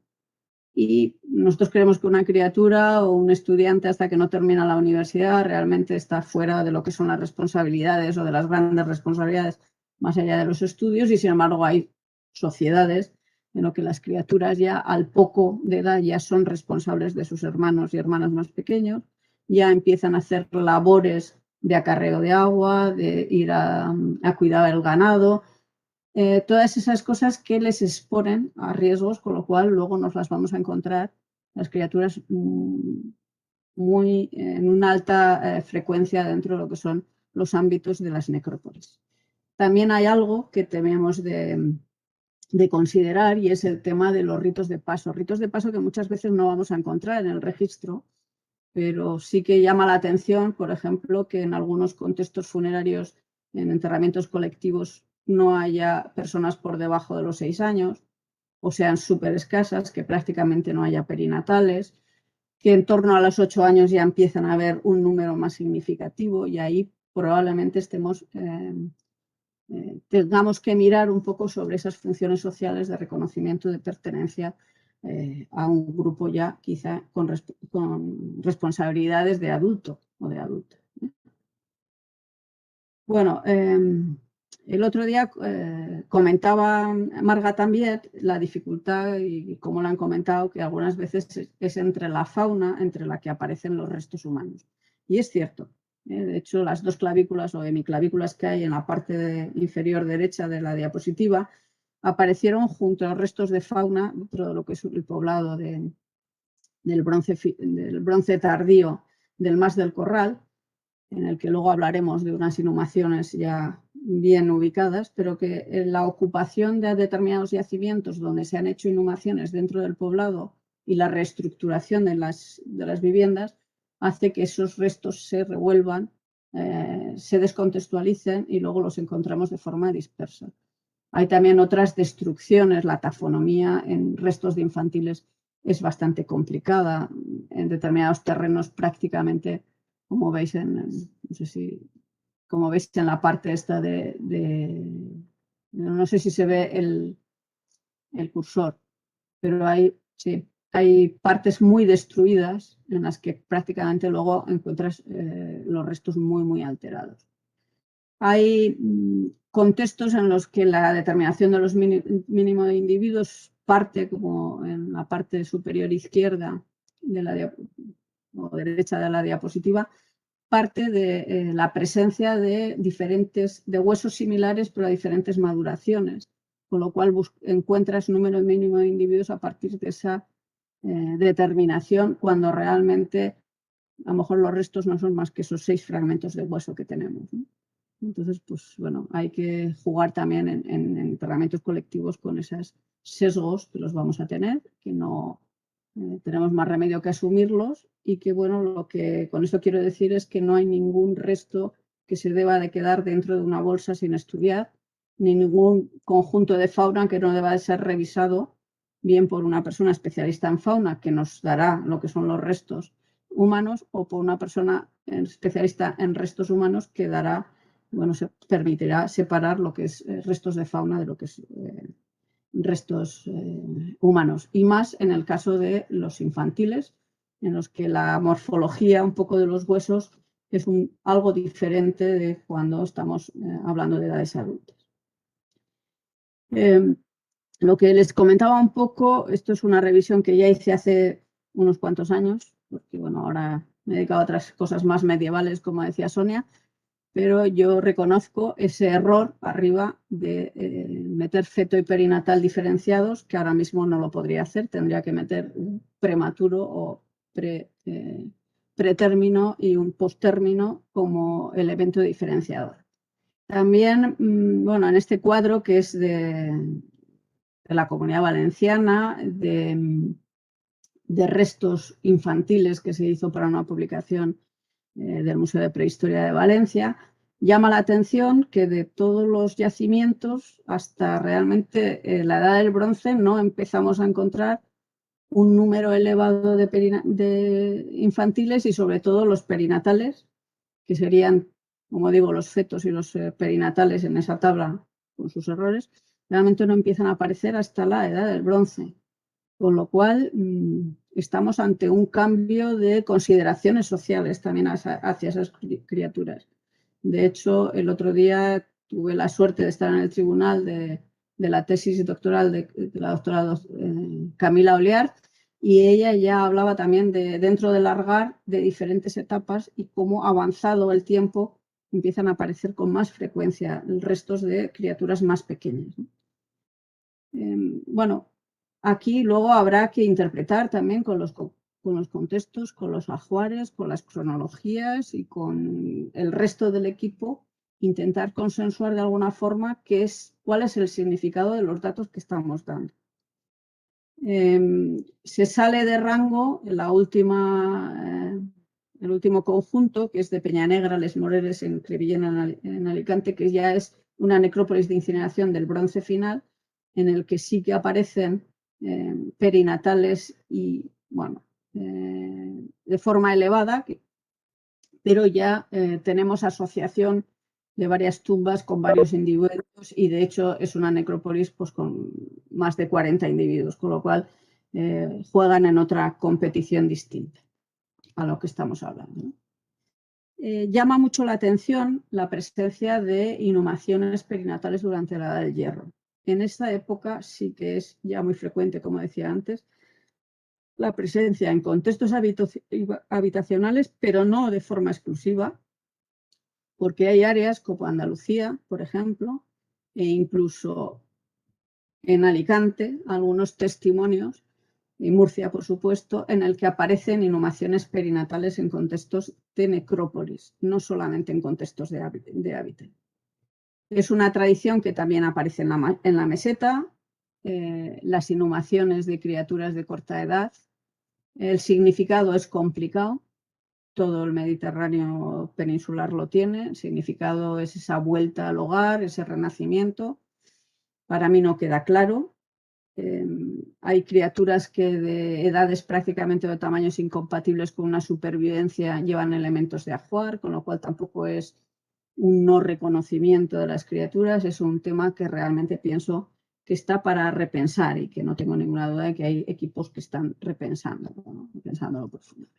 Y nosotros creemos que una criatura o un estudiante, hasta que no termina la universidad, realmente está fuera de lo que son las responsabilidades o de las grandes responsabilidades más allá de los estudios, y sin embargo hay sociedades en las que las criaturas ya al poco de edad ya son responsables de sus hermanos y hermanas más pequeños, ya empiezan a hacer labores de acarreo de agua, de ir a cuidar el ganado. Todas esas cosas que les exponen a riesgos, con lo cual luego nos las vamos a encontrar las criaturas muy en una alta frecuencia dentro de lo que son los ámbitos de las necrópolis. También hay algo que tenemos de considerar, y es el tema de los ritos de paso que muchas veces no vamos a encontrar en el registro, pero sí que llama la atención, por ejemplo, que en algunos contextos funerarios, en enterramientos colectivos, no haya personas por debajo de los 6 años, o sean súper escasas, que prácticamente no haya perinatales, que en torno a los 8 años ya empiezan a haber un número más significativo y ahí probablemente tengamos que mirar un poco sobre esas funciones sociales de reconocimiento de pertenencia a un grupo ya quizá con responsabilidades de adulto o de adulta. Bueno, el otro día comentaba Marga también la dificultad, y como lo han comentado, que algunas veces es entre la fauna entre la que aparecen los restos humanos. Y es cierto. De hecho, las dos clavículas o hemiclavículas que hay en la parte inferior derecha de la diapositiva aparecieron junto a los restos de fauna dentro de lo que es el poblado del bronce tardío del Mas del Corral, en el que luego hablaremos de unas inhumaciones ya bien ubicadas, pero que en la ocupación de determinados yacimientos donde se han hecho inhumaciones dentro del poblado y la reestructuración de las viviendas hace que esos restos se revuelvan, se descontextualicen y luego los encontramos de forma dispersa. Hay también otras destrucciones, la tafonomía en restos de infantiles es bastante complicada, en determinados terrenos prácticamente, como veis no sé si, como veis en la parte esta no sé si se ve el cursor, pero sí, hay partes muy destruidas en las que prácticamente luego encuentras los restos muy, muy alterados. Hay contextos en los que la determinación de los mínimos de individuos parte, como en la parte superior izquierda o derecha de la diapositiva, parte de la presencia de huesos similares pero a diferentes maduraciones, con lo cual encuentras número mínimo de individuos a partir de esa determinación, cuando realmente a lo mejor los restos no son más que esos 6 fragmentos de hueso que tenemos, ¿no? Entonces, pues bueno, hay que jugar también en entrenamientos colectivos con esos sesgos que los vamos a tener, que no tenemos más remedio que asumirlos, y que bueno, lo que con esto quiero decir es que no hay ningún resto que se deba de quedar dentro de una bolsa sin estudiar, ni ningún conjunto de fauna que no deba de ser revisado bien por una persona especialista en fauna que nos dará lo que son los restos humanos, o por una persona especialista en restos humanos que dará, bueno, se permitirá separar lo que es restos de fauna de lo que es restos humanos, y más en el caso de los infantiles, en los que la morfología un poco de los huesos es algo diferente de cuando estamos hablando de edades adultas. Lo que les comentaba un poco, esto es una revisión que ya hice hace unos cuantos años, porque bueno, ahora me he dedicado a otras cosas más medievales, como decía Sonia, pero yo reconozco ese error arriba de meter feto y perinatal diferenciados, que ahora mismo no lo podría hacer, tendría que meter un prematuro o pretérmino y un posttérmino como elemento diferenciador. También, bueno, en este cuadro que es de la Comunidad Valenciana, de restos infantiles que se hizo para una publicación del Museo de Prehistoria de Valencia, llama la atención que de todos los yacimientos hasta realmente la Edad del Bronce no empezamos a encontrar un número elevado de infantiles, y sobre todo los perinatales, que serían, como digo, los fetos y los perinatales en esa tabla con sus errores, realmente no empiezan a aparecer hasta la Edad del Bronce. Con lo cual, estamos ante un cambio de consideraciones sociales también hacia esas criaturas. De hecho, el otro día tuve la suerte de estar en el tribunal de la tesis doctoral de la doctora Camila Oliart, y ella ya hablaba también dentro del Argar de diferentes etapas y cómo, avanzado el tiempo, empiezan a aparecer con más frecuencia restos de criaturas más pequeñas. Bueno, aquí luego habrá que interpretar también con los contextos, con los ajuares, con las cronologías y con el resto del equipo, intentar consensuar de alguna forma cuál es el significado de los datos que estamos dando. Se sale de rango el último conjunto, que es de Peñanegra, Les Moreres en Crevillena, en Alicante, que ya es una necrópolis de incineración del Bronce final, en el que sí que aparecen perinatales y, bueno, de forma elevada, pero ya tenemos asociación de varias tumbas con varios individuos y de hecho es una necrópolis pues, con más de 40 individuos, con lo cual juegan en otra competición distinta a lo que estamos hablando, ¿no? Llama mucho la atención la presencia de inhumaciones perinatales durante la Edad del Hierro. En esta época sí que es ya muy frecuente, como decía antes, la presencia en contextos habitacionales, pero no de forma exclusiva, porque hay áreas como Andalucía, por ejemplo, e incluso en Alicante, algunos testimonios, y Murcia, por supuesto, en el que aparecen inhumaciones perinatales en contextos de necrópolis, no solamente en contextos de hábitat. Es una tradición que también aparece en la meseta, las inhumaciones de criaturas de corta edad. El significado es complicado, todo el Mediterráneo peninsular lo tiene, el significado es esa vuelta al hogar, ese renacimiento. Para mí no queda claro. Hay criaturas que de edades prácticamente de tamaños incompatibles con una supervivencia llevan elementos de ajuar, con lo cual tampoco es un no reconocimiento de las criaturas, es un tema que realmente pienso que está para repensar y que no tengo ninguna duda de que hay equipos que están repensándolo, ¿no? Repensándolo profundamente.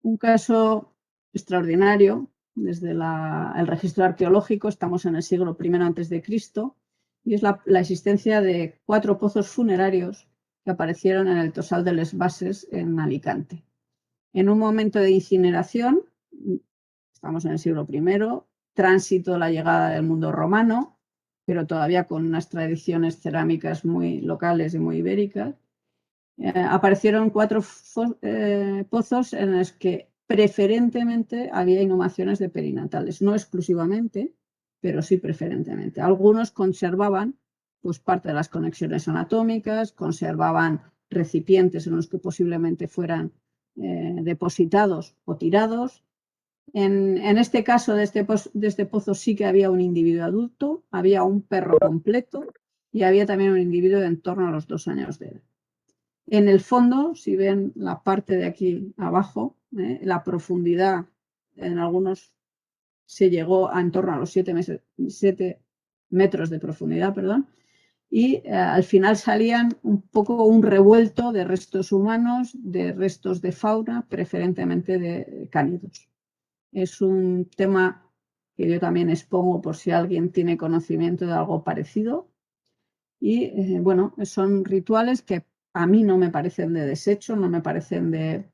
Un caso extraordinario desde el registro arqueológico, estamos en el siglo I a.C., y es la existencia de 4 pozos funerarios que aparecieron en el Tosal de les Bases en Alicante. En un momento de incineración, estamos en el siglo I, tránsito la llegada del mundo romano, pero todavía con unas tradiciones cerámicas muy locales y muy ibéricas, aparecieron 4 pozos en los que preferentemente había inhumaciones de perinatales, no exclusivamente, pero sí preferentemente. Algunos conservaban pues, parte de las conexiones anatómicas, conservaban recipientes en los que posiblemente fueran depositados o tirados. En este caso de este pozo sí que había un individuo adulto, había un perro completo y había también un individuo de en torno a los 2 años de edad. En el fondo, si ven la parte de aquí abajo, la profundidad en algunos se llegó a en torno a los 7 metros de profundidad, perdón, y al final salían un poco un revuelto de restos humanos, de restos de fauna, preferentemente de cánidos. Es un tema que yo también expongo por si alguien tiene conocimiento de algo parecido. Y bueno, son rituales que a mí no me parecen de desecho, no me parecen de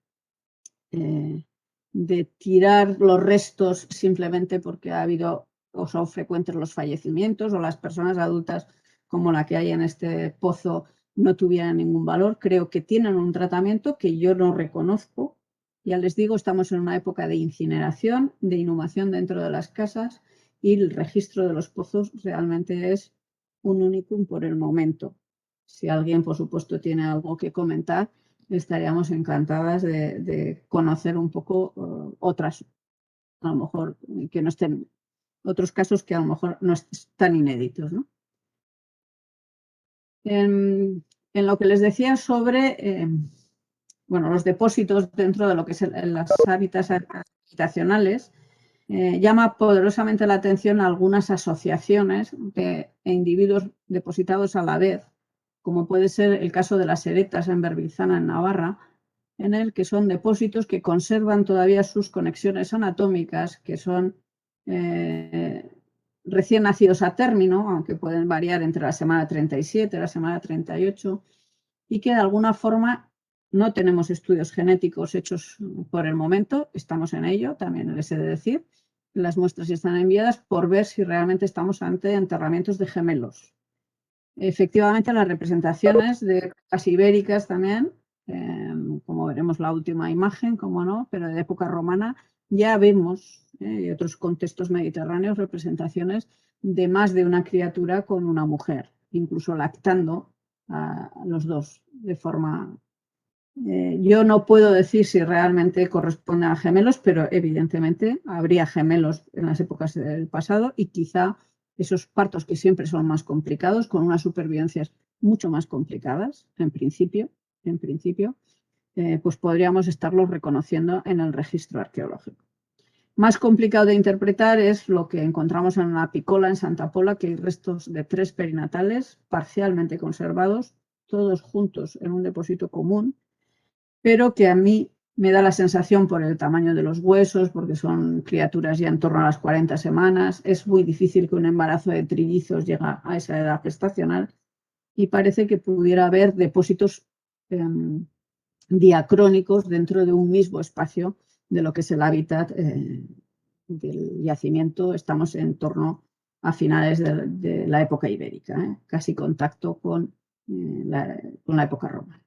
tirar los restos simplemente porque ha habido o son frecuentes los fallecimientos o las personas adultas como la que hay en este pozo no tuvieran ningún valor. Creo que tienen un tratamiento que yo no reconozco. Ya les digo, estamos en una época de incineración, de inhumación dentro de las casas y el registro de los pozos realmente es un unicum por el momento. Si alguien, por supuesto, tiene algo que comentar, estaríamos encantadas de conocer un poco otras, a lo mejor que no estén, otros casos que a lo mejor no están inéditos, ¿no? En lo que les decía sobre bueno, los depósitos dentro de lo que es las hábitats habitacionales, llama poderosamente la atención algunas asociaciones de individuos depositados a la vez, como puede ser el caso de las Eretas en Berbizana, en Navarra, en el que son depósitos que conservan todavía sus conexiones anatómicas, que son recién nacidos a término, aunque pueden variar entre la semana 37 y la semana 38, y que de alguna forma no tenemos estudios genéticos hechos por el momento, estamos en ello, también les he de decir, las muestras están enviadas por ver si realmente estamos ante enterramientos de gemelos. Efectivamente, las representaciones de las ibéricas también, como veremos la última imagen, como no, pero de época romana, ya vemos, y otros contextos mediterráneos, representaciones de más de una criatura con una mujer, incluso lactando a los dos de forma... yo no puedo decir si realmente corresponde a gemelos, pero evidentemente habría gemelos en las épocas del pasado y quizá esos partos que siempre son más complicados, con una supervivencia mucho más complicadas, en principio, pues podríamos estarlos reconociendo en el registro arqueológico. Más complicado de interpretar es lo que encontramos en la Picola, en Santa Pola, que hay restos de 3 perinatales parcialmente conservados, todos juntos en un depósito común, pero que a mí me da la sensación por el tamaño de los huesos, porque son criaturas ya en torno a las 40 semanas, es muy difícil que un embarazo de trillizos llegue a esa edad gestacional y parece que pudiera haber depósitos diacrónicos dentro de un mismo espacio de lo que es el hábitat del yacimiento. Estamos en torno a finales de la época ibérica, casi contacto con la época romana.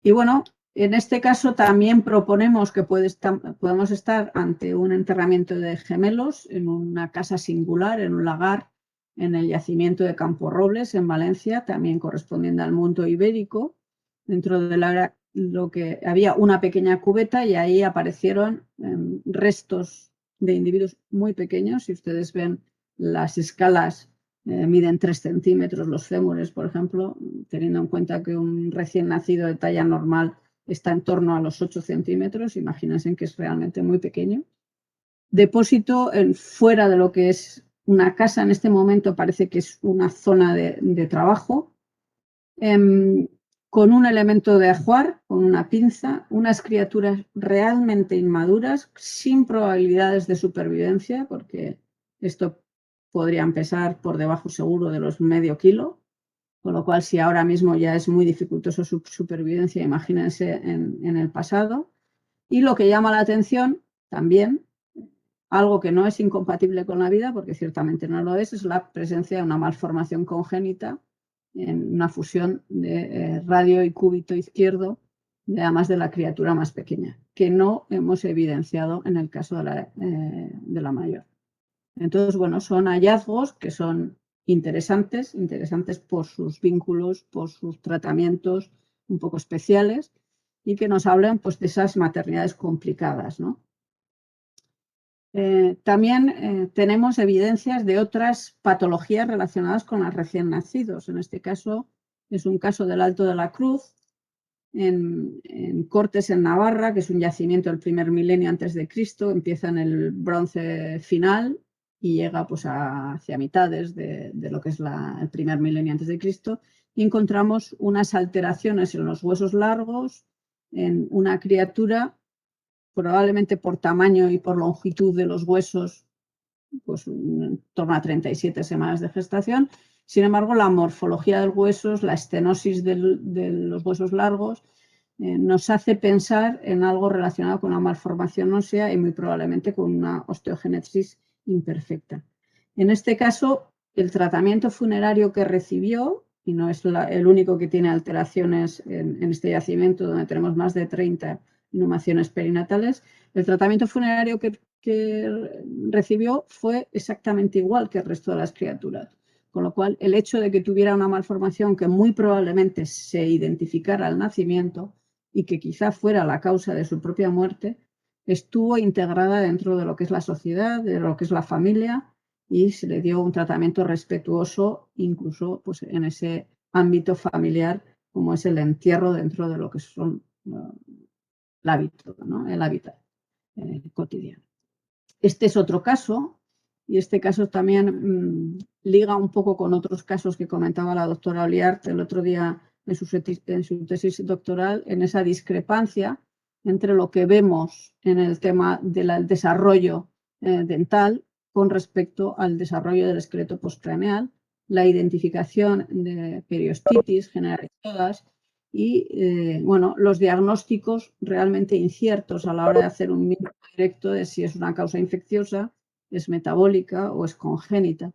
Y bueno, en este caso también proponemos que podemos estar ante un enterramiento de gemelos en una casa singular, en un lagar, en el yacimiento de Campo Robles, en Valencia, también correspondiente al mundo ibérico. Dentro de lo que había una pequeña cubeta y ahí aparecieron restos de individuos muy pequeños. Si ustedes ven las escalas, miden 3 centímetros los fémures, por ejemplo, teniendo en cuenta que un recién nacido de talla normal está en torno a los 8 centímetros, imagínense que es realmente muy pequeño. Depósito fuera de lo que es una casa, en este momento parece que es una zona de trabajo, con un elemento de ajuar, con una pinza, unas criaturas realmente inmaduras, sin probabilidades de supervivencia, porque esto podrían pesar por debajo seguro de los medio kilo, con lo cual si ahora mismo ya es muy dificultoso su supervivencia, imagínense en el pasado. Y lo que llama la atención también, algo que no es incompatible con la vida, porque ciertamente no lo es la presencia de una malformación congénita en una fusión de radio y cúbito izquierdo, además de la criatura más pequeña, que no hemos evidenciado en el caso de la mayor. Entonces, bueno, son hallazgos que son interesantes por sus vínculos, por sus tratamientos un poco especiales y que nos hablan pues, de esas maternidades complicadas, ¿no? También tenemos evidencias de otras patologías relacionadas con los recién nacidos. En este caso es un caso del Alto de la Cruz, en Cortes, en Navarra, que es un yacimiento del primer milenio antes de Cristo, empieza en el bronce final y llega pues, hacia mitades de lo que es el primer milenio antes de Cristo, y encontramos unas alteraciones en los huesos largos, en una criatura probablemente por tamaño y por longitud de los huesos, pues en torno a 37 semanas de gestación. Sin embargo, la morfología del hueso, la estenosis de los huesos largos, nos hace pensar en algo relacionado con una malformación ósea y muy probablemente con una osteogénesis imperfecta. En este caso, el tratamiento funerario que recibió, y no es el único que tiene alteraciones en este yacimiento, donde tenemos más de 30 inhumaciones perinatales, el tratamiento funerario que recibió fue exactamente igual que el resto de las criaturas. Con lo cual, el hecho de que tuviera una malformación que muy probablemente se identificara al nacimiento y que quizá fuera la causa de su propia muerte, estuvo integrada dentro de lo que es la sociedad, de lo que es la familia, y se le dio un tratamiento respetuoso, incluso pues, en ese ámbito familiar, como es el entierro dentro de lo que son el hábitat cotidiano. Este es otro caso, y este caso también liga un poco con otros casos que comentaba la doctora Oliart el otro día en su tesis doctoral, en esa discrepancia entre lo que vemos en el tema del desarrollo dental con respecto al desarrollo del esqueleto postcraneal, la identificación de periostitis generalizadas y bueno, los diagnósticos realmente inciertos a la hora de hacer un vínculo directo de si es una causa infecciosa, es metabólica o es congénita.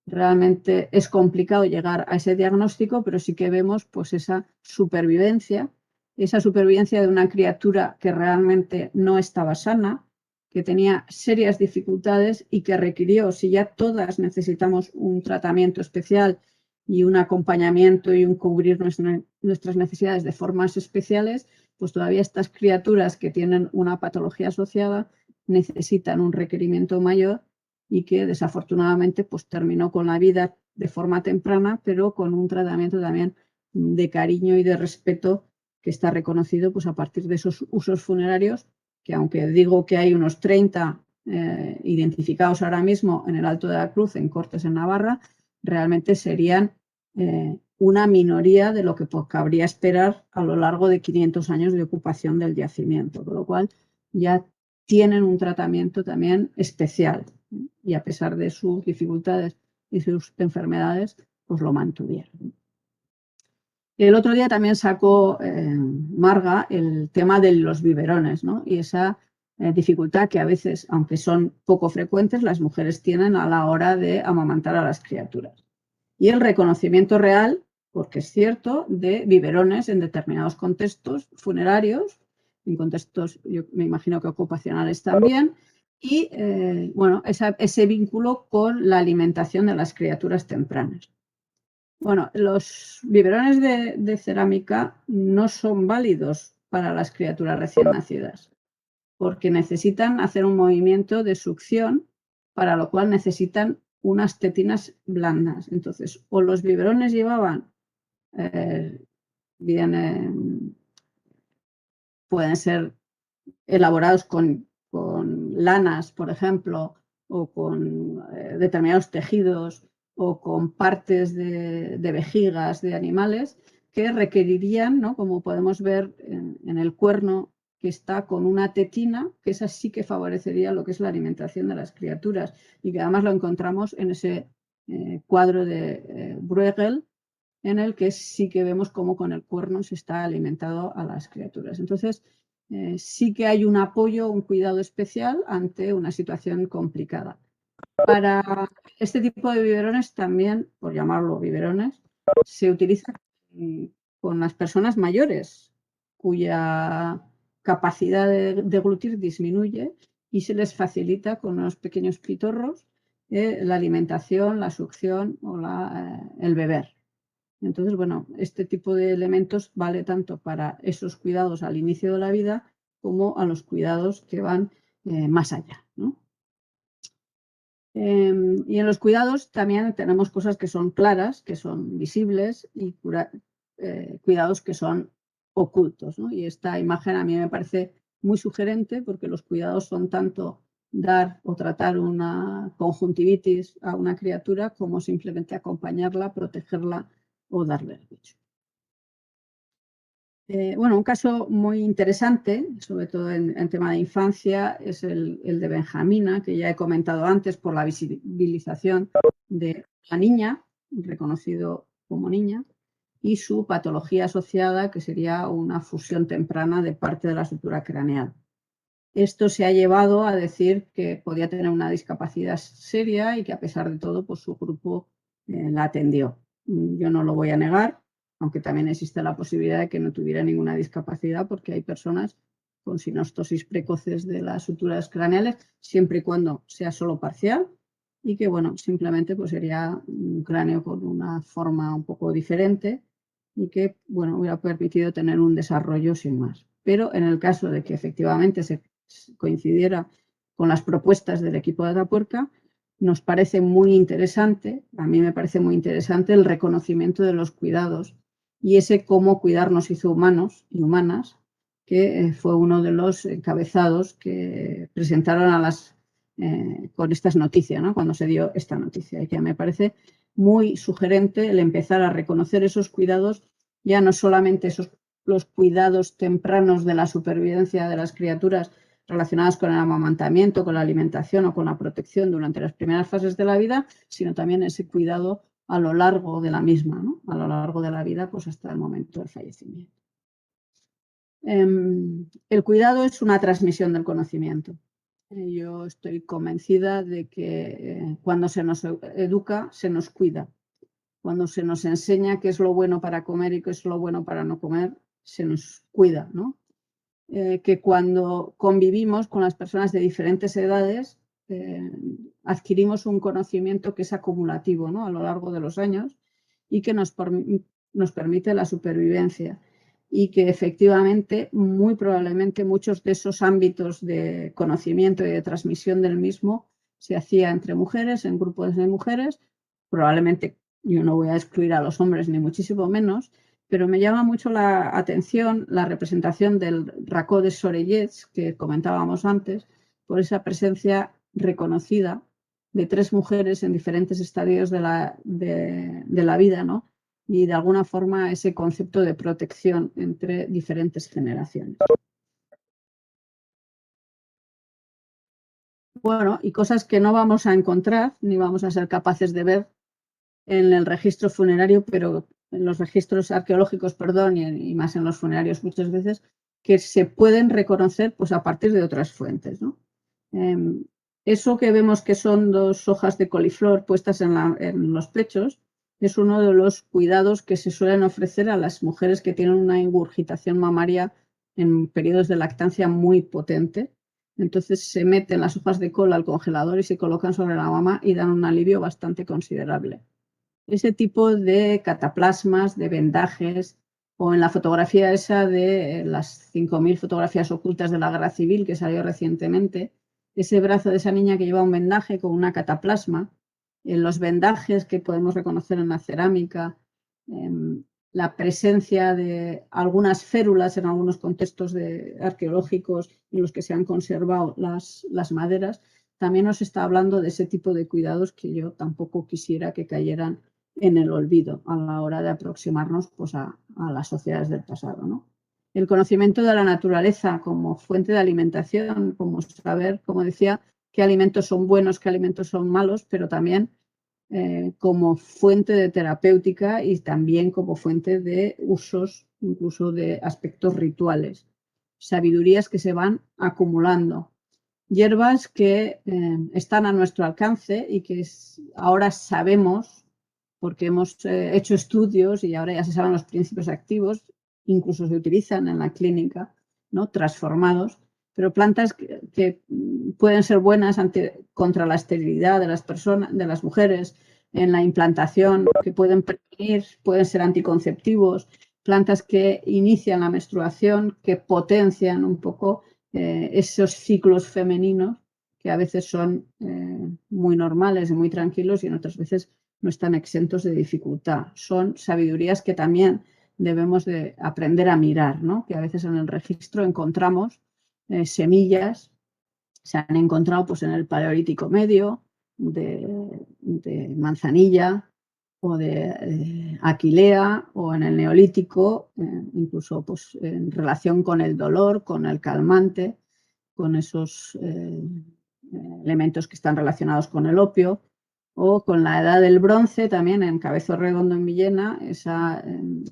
Realmente es complicado llegar a ese diagnóstico, pero sí que vemos pues esa supervivencia de una criatura que realmente no estaba sana, que tenía serias dificultades y que requirió, si ya todas necesitamos un tratamiento especial y un acompañamiento y un cubrir nuestras necesidades de formas especiales, pues todavía estas criaturas que tienen una patología asociada necesitan un requerimiento mayor y que desafortunadamente pues terminó con la vida de forma temprana, pero con un tratamiento también de cariño y de respeto que está reconocido pues a partir de esos usos funerarios, que aunque digo que hay unos 30 identificados ahora mismo en el Alto de la Cruz, en Cortes, en Navarra, realmente serían una minoría de lo que cabría esperar a lo largo de 500 años de ocupación del yacimiento, con lo cual ya tienen un tratamiento también especial y a pesar de sus dificultades y sus enfermedades, pues lo mantuvieron. El otro día también sacó Marga el tema de los biberones, ¿no? Y esa dificultad que a veces, aunque son poco frecuentes, las mujeres tienen a la hora de amamantar a las criaturas. Y el reconocimiento real, porque es cierto, de biberones en determinados contextos funerarios, en contextos, yo me imagino que ocupacionales también, y bueno, ese vínculo con la alimentación de las criaturas tempranas. Bueno, los biberones de cerámica no son válidos para las criaturas recién nacidas, porque necesitan hacer un movimiento de succión, para lo cual necesitan unas tetinas blandas. Entonces, o los biberones llevaban pueden ser elaborados con lanas, por ejemplo, o con determinados tejidos o con partes de vejigas de animales que requerirían, ¿no? Como podemos ver en el cuerno, que está con una tetina, que esa sí que favorecería lo que es la alimentación de las criaturas y que además lo encontramos en ese cuadro de Bruegel, en el que sí que vemos cómo con el cuerno se está alimentado a las criaturas. Entonces, sí que hay un apoyo, un cuidado especial ante una situación complicada. Para este tipo de biberones también, por llamarlo biberones, se utiliza con las personas mayores, cuya capacidad de deglutir disminuye y se les facilita con unos pequeños pitorros la alimentación, la succión o el beber. Entonces, bueno, este tipo de elementos vale tanto para esos cuidados al inicio de la vida como a los cuidados que van más allá, ¿no? Y en los cuidados también tenemos cosas que son claras, que son visibles y cuidados que son ocultos, ¿no? Y esta imagen a mí me parece muy sugerente porque los cuidados son tanto dar o tratar una conjuntivitis a una criatura como simplemente acompañarla, protegerla o darle el bicho. Bueno, un caso muy interesante, sobre todo en tema de infancia, es el de Benjamina, que ya he comentado antes por la visibilización de la niña, reconocido como niña, y su patología asociada, que sería una fusión temprana de parte de la sutura craneal. Esto se ha llevado a decir que podía tener una discapacidad seria y que a pesar de todo, pues su grupo la atendió. Yo no lo voy a negar, aunque también existe la posibilidad de que no tuviera ninguna discapacidad, porque hay personas con sinostosis precoces de las suturas craneales, siempre y cuando sea solo parcial, y que, bueno, simplemente pues sería un cráneo con una forma un poco diferente y que, bueno, hubiera permitido tener un desarrollo sin más. Pero en el caso de que efectivamente se coincidiera con las propuestas del equipo de Atapuerca, nos parece muy interesante, a mí me parece muy interesante el reconocimiento de los cuidados y ese cómo cuidarnos hizo humanos y humanas, que fue uno de los encabezados que presentaron con estas noticias, ¿no? Cuando se dio esta noticia, y que me parece muy sugerente el empezar a reconocer esos cuidados, ya no solamente los cuidados tempranos de la supervivencia de las criaturas relacionadas con el amamantamiento, con la alimentación o con la protección durante las primeras fases de la vida, sino también ese cuidado a lo largo de la misma, ¿no? A lo largo de la vida, pues hasta el momento del fallecimiento. El cuidado es una transmisión del conocimiento. Yo estoy convencida de que cuando se nos educa, se nos cuida. Cuando se nos enseña qué es lo bueno para comer y qué es lo bueno para no comer, se nos cuida, ¿no? Que cuando convivimos con las personas de diferentes edades, adquirimos un conocimiento que es acumulativo, ¿no? A lo largo de los años y que nos permite la supervivencia y que efectivamente, muy probablemente, muchos de esos ámbitos de conocimiento y de transmisión del mismo se hacía entre mujeres, en grupos de mujeres. Probablemente yo no voy a excluir a los hombres, ni muchísimo menos, pero me llama mucho la atención la representación del Racó de Sorellets, que comentábamos antes, por esa presencia reconocida de 3 mujeres en diferentes estadios de la vida, ¿no? Y de alguna forma ese concepto de protección entre diferentes generaciones. Bueno, y cosas que no vamos a encontrar ni vamos a ser capaces de ver en el registro funerario, pero en los registros arqueológicos, perdón, y más en los funerarios muchas veces, que se pueden reconocer pues, a partir de otras fuentes, ¿no? Eso que vemos que son 2 hojas de coliflor puestas en los pechos es uno de los cuidados que se suelen ofrecer a las mujeres que tienen una ingurgitación mamaria en periodos de lactancia muy potente. Entonces se meten las hojas de col al congelador y se colocan sobre la mama y dan un alivio bastante considerable. Ese tipo de cataplasmas, de vendajes, o en la fotografía esa de las 5.000 fotografías ocultas de la Guerra Civil que salió recientemente, ese brazo de esa niña que lleva un vendaje con una cataplasma, en los vendajes que podemos reconocer en la cerámica, la presencia de algunas férulas en algunos contextos arqueológicos en los que se han conservado las maderas, también nos está hablando de ese tipo de cuidados que yo tampoco quisiera que cayeran en el olvido a la hora de aproximarnos pues, a las sociedades del pasado, ¿no? El conocimiento de la naturaleza como fuente de alimentación, como saber, como decía, qué alimentos son buenos, qué alimentos son malos, pero también como fuente de terapéutica y también como fuente de usos, incluso de aspectos rituales, sabidurías que se van acumulando, hierbas que están a nuestro alcance y que ahora sabemos, porque hemos hecho estudios y ahora ya se saben los principios activos, incluso se utilizan en la clínica, ¿no? Transformados, pero plantas que pueden ser buenas contra la esterilidad de las personas, de las mujeres, en la implantación, que pueden prevenir, pueden ser anticonceptivos, plantas que inician la menstruación, que potencian un poco esos ciclos femeninos que a veces son muy normales y muy tranquilos y en otras veces no están exentos de dificultad. Son sabidurías que también debemos de aprender a mirar, ¿no? Que a veces en el registro encontramos semillas, se han encontrado pues, en el Paleolítico Medio de manzanilla o de Aquilea o en el Neolítico, incluso pues, en relación con el dolor, con el calmante, con esos elementos que están relacionados con el opio, o con la edad del bronce también en Cabezo Redondo en Villena, esas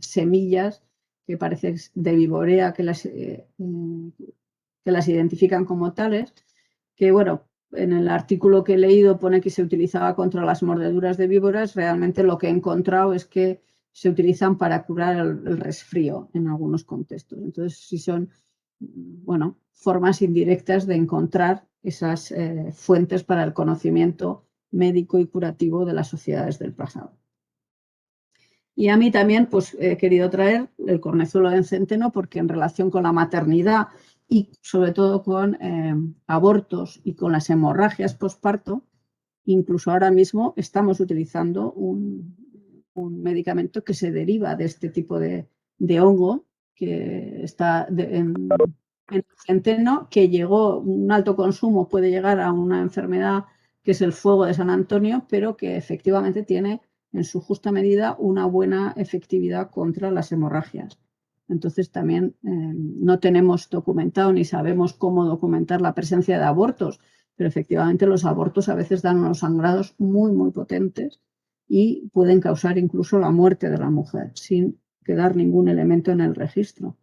semillas que parece de viborea que las identifican como tales, que bueno, en el artículo que he leído pone que se utilizaba contra las mordeduras de víboras, realmente lo que he encontrado es que se utilizan para curar el resfrío en algunos contextos. Entonces, sí son, bueno, formas indirectas de encontrar esas fuentes para el conocimiento médico y curativo de las sociedades del pasado. Y a mí también pues, he querido traer el cornezuelo de centeno porque en relación con la maternidad y sobre todo con abortos y con las hemorragias posparto, incluso ahora mismo estamos utilizando un medicamento que se deriva de este tipo de hongo que está en el centeno, que llegó, un alto consumo puede llegar a una enfermedad que es el fuego de San Antonio, pero que efectivamente tiene en su justa medida una buena efectividad contra las hemorragias. Entonces también no tenemos documentado ni sabemos cómo documentar la presencia de abortos, pero efectivamente los abortos a veces dan unos sangrados muy, muy potentes y pueden causar incluso la muerte de la mujer sin quedar ningún elemento en el registro.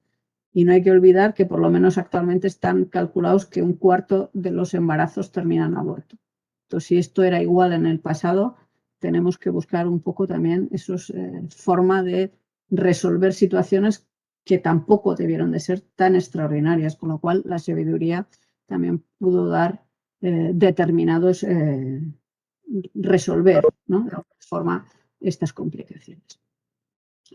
Y no hay que olvidar que por lo menos actualmente están calculados que 1/4 de los embarazos terminan en aborto. Entonces, si esto era igual en el pasado, tenemos que buscar un poco también esos forma de resolver situaciones que tampoco debieron de ser tan extraordinarias, con lo cual la sabiduría también pudo dar determinados resolver, ¿no? De alguna forma estas complicaciones.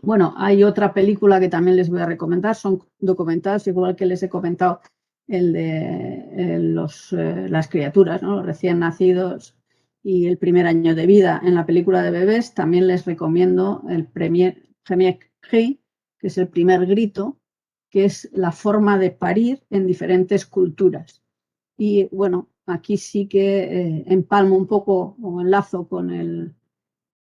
Bueno, hay otra película que también les voy a recomendar, son documentales, igual que les he comentado el de las criaturas, ¿no? Los recién nacidos y el primer año de vida. En la película de bebés también les recomiendo el Premier Cri, que es el primer grito, que es la forma de parir en diferentes culturas. Y bueno, aquí sí que empalmo un poco o enlazo con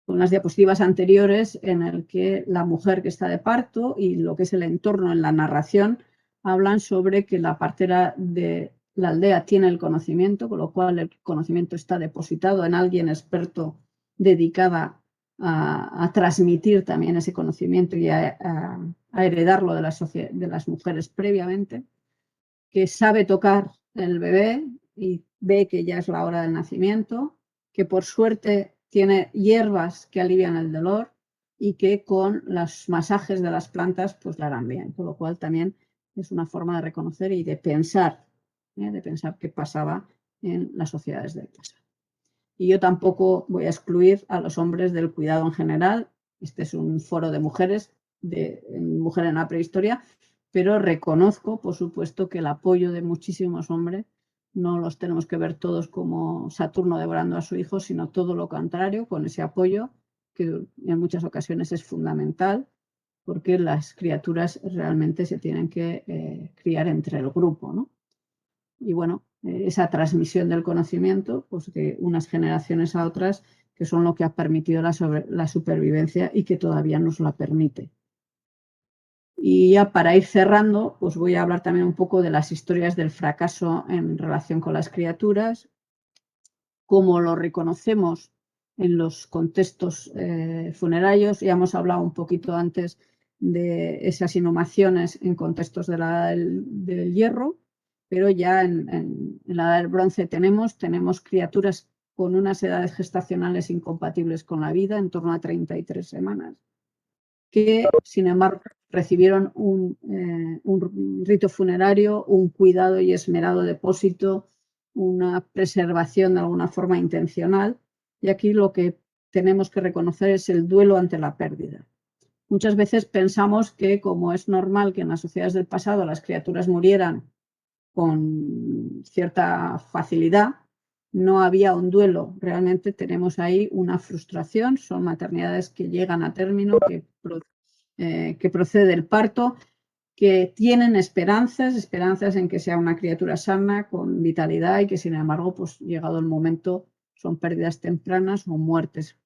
las diapositivas anteriores, en el que la mujer que está de parto y lo que es el entorno en la narración hablan sobre que la partera de la aldea tiene el conocimiento, con lo cual el conocimiento está depositado en alguien experto dedicada a transmitir también ese conocimiento y a heredarlo de las mujeres previamente, que sabe tocar el bebé y ve que ya es la hora del nacimiento, que por suerte tiene hierbas que alivian el dolor y que con los masajes de las plantas pues le harán bien, por lo cual también es una forma de reconocer y de pensar qué pasaba en las sociedades del pasado. Y yo tampoco voy a excluir a los hombres del cuidado en general. Este es un foro de mujeres, de mujer en la prehistoria, pero reconozco, por supuesto, que el apoyo de muchísimos hombres no los tenemos que ver todos como Saturno devorando a su hijo, sino todo lo contrario, con ese apoyo que en muchas ocasiones es fundamental, porque las criaturas realmente se tienen que criar entre el grupo, ¿no? Y bueno, esa transmisión del conocimiento, pues de unas generaciones a otras, que son lo que ha permitido la supervivencia y que todavía nos la permite. Y ya para ir cerrando, pues voy a hablar también un poco de las historias del fracaso en relación con las criaturas, cómo lo reconocemos en los contextos funerarios. Ya hemos hablado un poquito antes de esas inhumaciones en contextos de la edad del hierro, pero ya en la edad del bronce tenemos criaturas con unas edades gestacionales incompatibles con la vida, en torno a 33 semanas, que sin embargo recibieron un rito funerario, un cuidado y esmerado depósito, una preservación de alguna forma intencional, y aquí lo que tenemos que reconocer es el duelo ante la pérdida. Muchas veces pensamos que, como es normal que en las sociedades del pasado las criaturas murieran con cierta facilidad, no había un duelo. Realmente tenemos ahí una frustración, son maternidades que llegan a término, que procede del parto, que tienen esperanzas en que sea una criatura sana, con vitalidad, y que sin embargo, pues llegado el momento, son pérdidas tempranas o muertes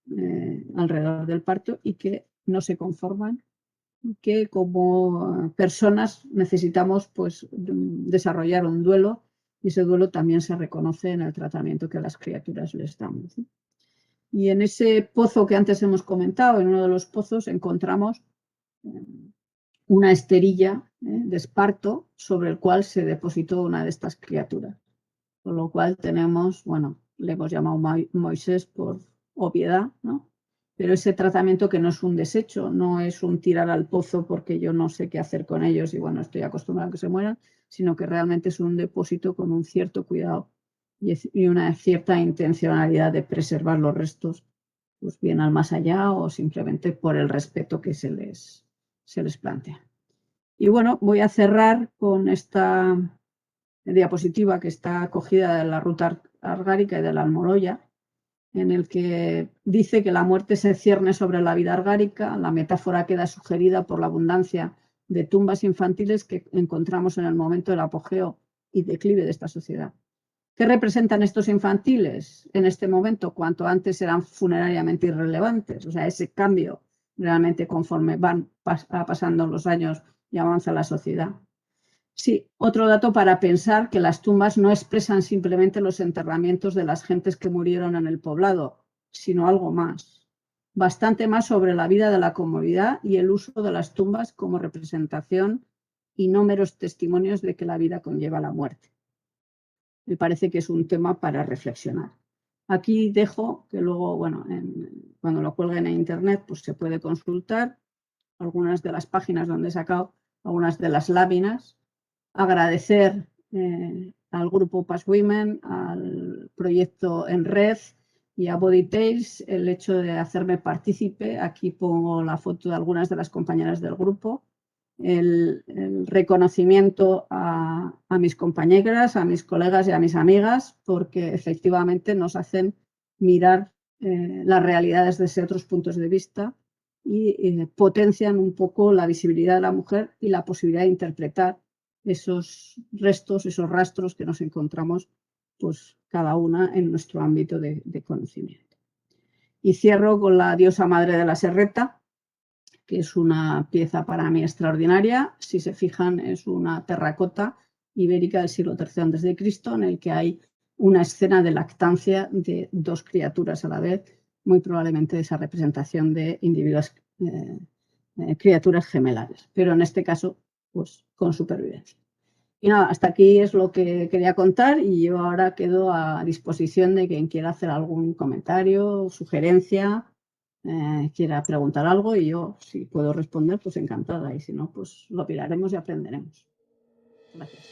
alrededor del parto, y que no se conforman, que como personas necesitamos pues desarrollar un duelo, y ese duelo también se reconoce en el tratamiento que a las criaturas les damos, ¿no? Y en ese pozo que antes hemos comentado, en uno de los pozos, encontramos una esterilla de esparto sobre el cual se depositó una de estas criaturas. Con lo cual tenemos, bueno, le hemos llamado Moisés por obviedad, ¿no? Pero ese tratamiento que no es un desecho, no es un tirar al pozo porque yo no sé qué hacer con ellos y bueno, estoy acostumbrado a que se mueran, sino que realmente es un depósito con un cierto cuidado y una cierta intencionalidad de preservar los restos, pues bien al más allá o simplemente por el respeto que se les plantea. Y bueno, voy a cerrar con esta diapositiva que está cogida de la ruta argárica y de la Almoloya, en el que dice que la muerte se cierne sobre la vida argárica. La metáfora queda sugerida por la abundancia de tumbas infantiles que encontramos en el momento del apogeo y declive de esta sociedad. ¿Qué representan estos infantiles en este momento? Cuanto antes eran funerariamente irrelevantes, o sea, ese cambio realmente conforme van pasando los años y avanza la sociedad. Sí, otro dato para pensar que las tumbas no expresan simplemente los enterramientos de las gentes que murieron en el poblado, sino algo más, bastante más sobre la vida de la comunidad y el uso de las tumbas como representación y no meros testimonios de que la vida conlleva la muerte. Me parece que es un tema para reflexionar. Aquí dejo que luego, bueno, cuando lo cuelguen en internet, pues se puede consultar algunas de las páginas donde he sacado algunas de las láminas. Agradecer al grupo Past Women, al proyecto En Red y a Body Tales el hecho de hacerme partícipe. Aquí pongo la foto de algunas de las compañeras del grupo. El reconocimiento a a mis compañeras, a mis colegas y a mis amigas, porque efectivamente nos hacen mirar las realidades desde otros puntos de vista y potencian un poco la visibilidad de la mujer y la posibilidad de interpretar esos restos, esos rastros que nos encontramos, pues cada una en nuestro ámbito de conocimiento. Y cierro con la diosa madre de la Serreta, que es una pieza para mí extraordinaria. Si se fijan, es una terracota ibérica del siglo III a.C., en el que hay una escena de lactancia de dos criaturas a la vez, muy probablemente esa representación de individuos, criaturas gemelares, pero en este caso, pues con supervivencia. Y nada, hasta aquí es lo que quería contar y yo ahora quedo a disposición de quien quiera hacer algún comentario, sugerencia, quiera preguntar algo y yo, si puedo responder, pues encantada. Y si no, pues lo miraremos y aprenderemos. Gracias.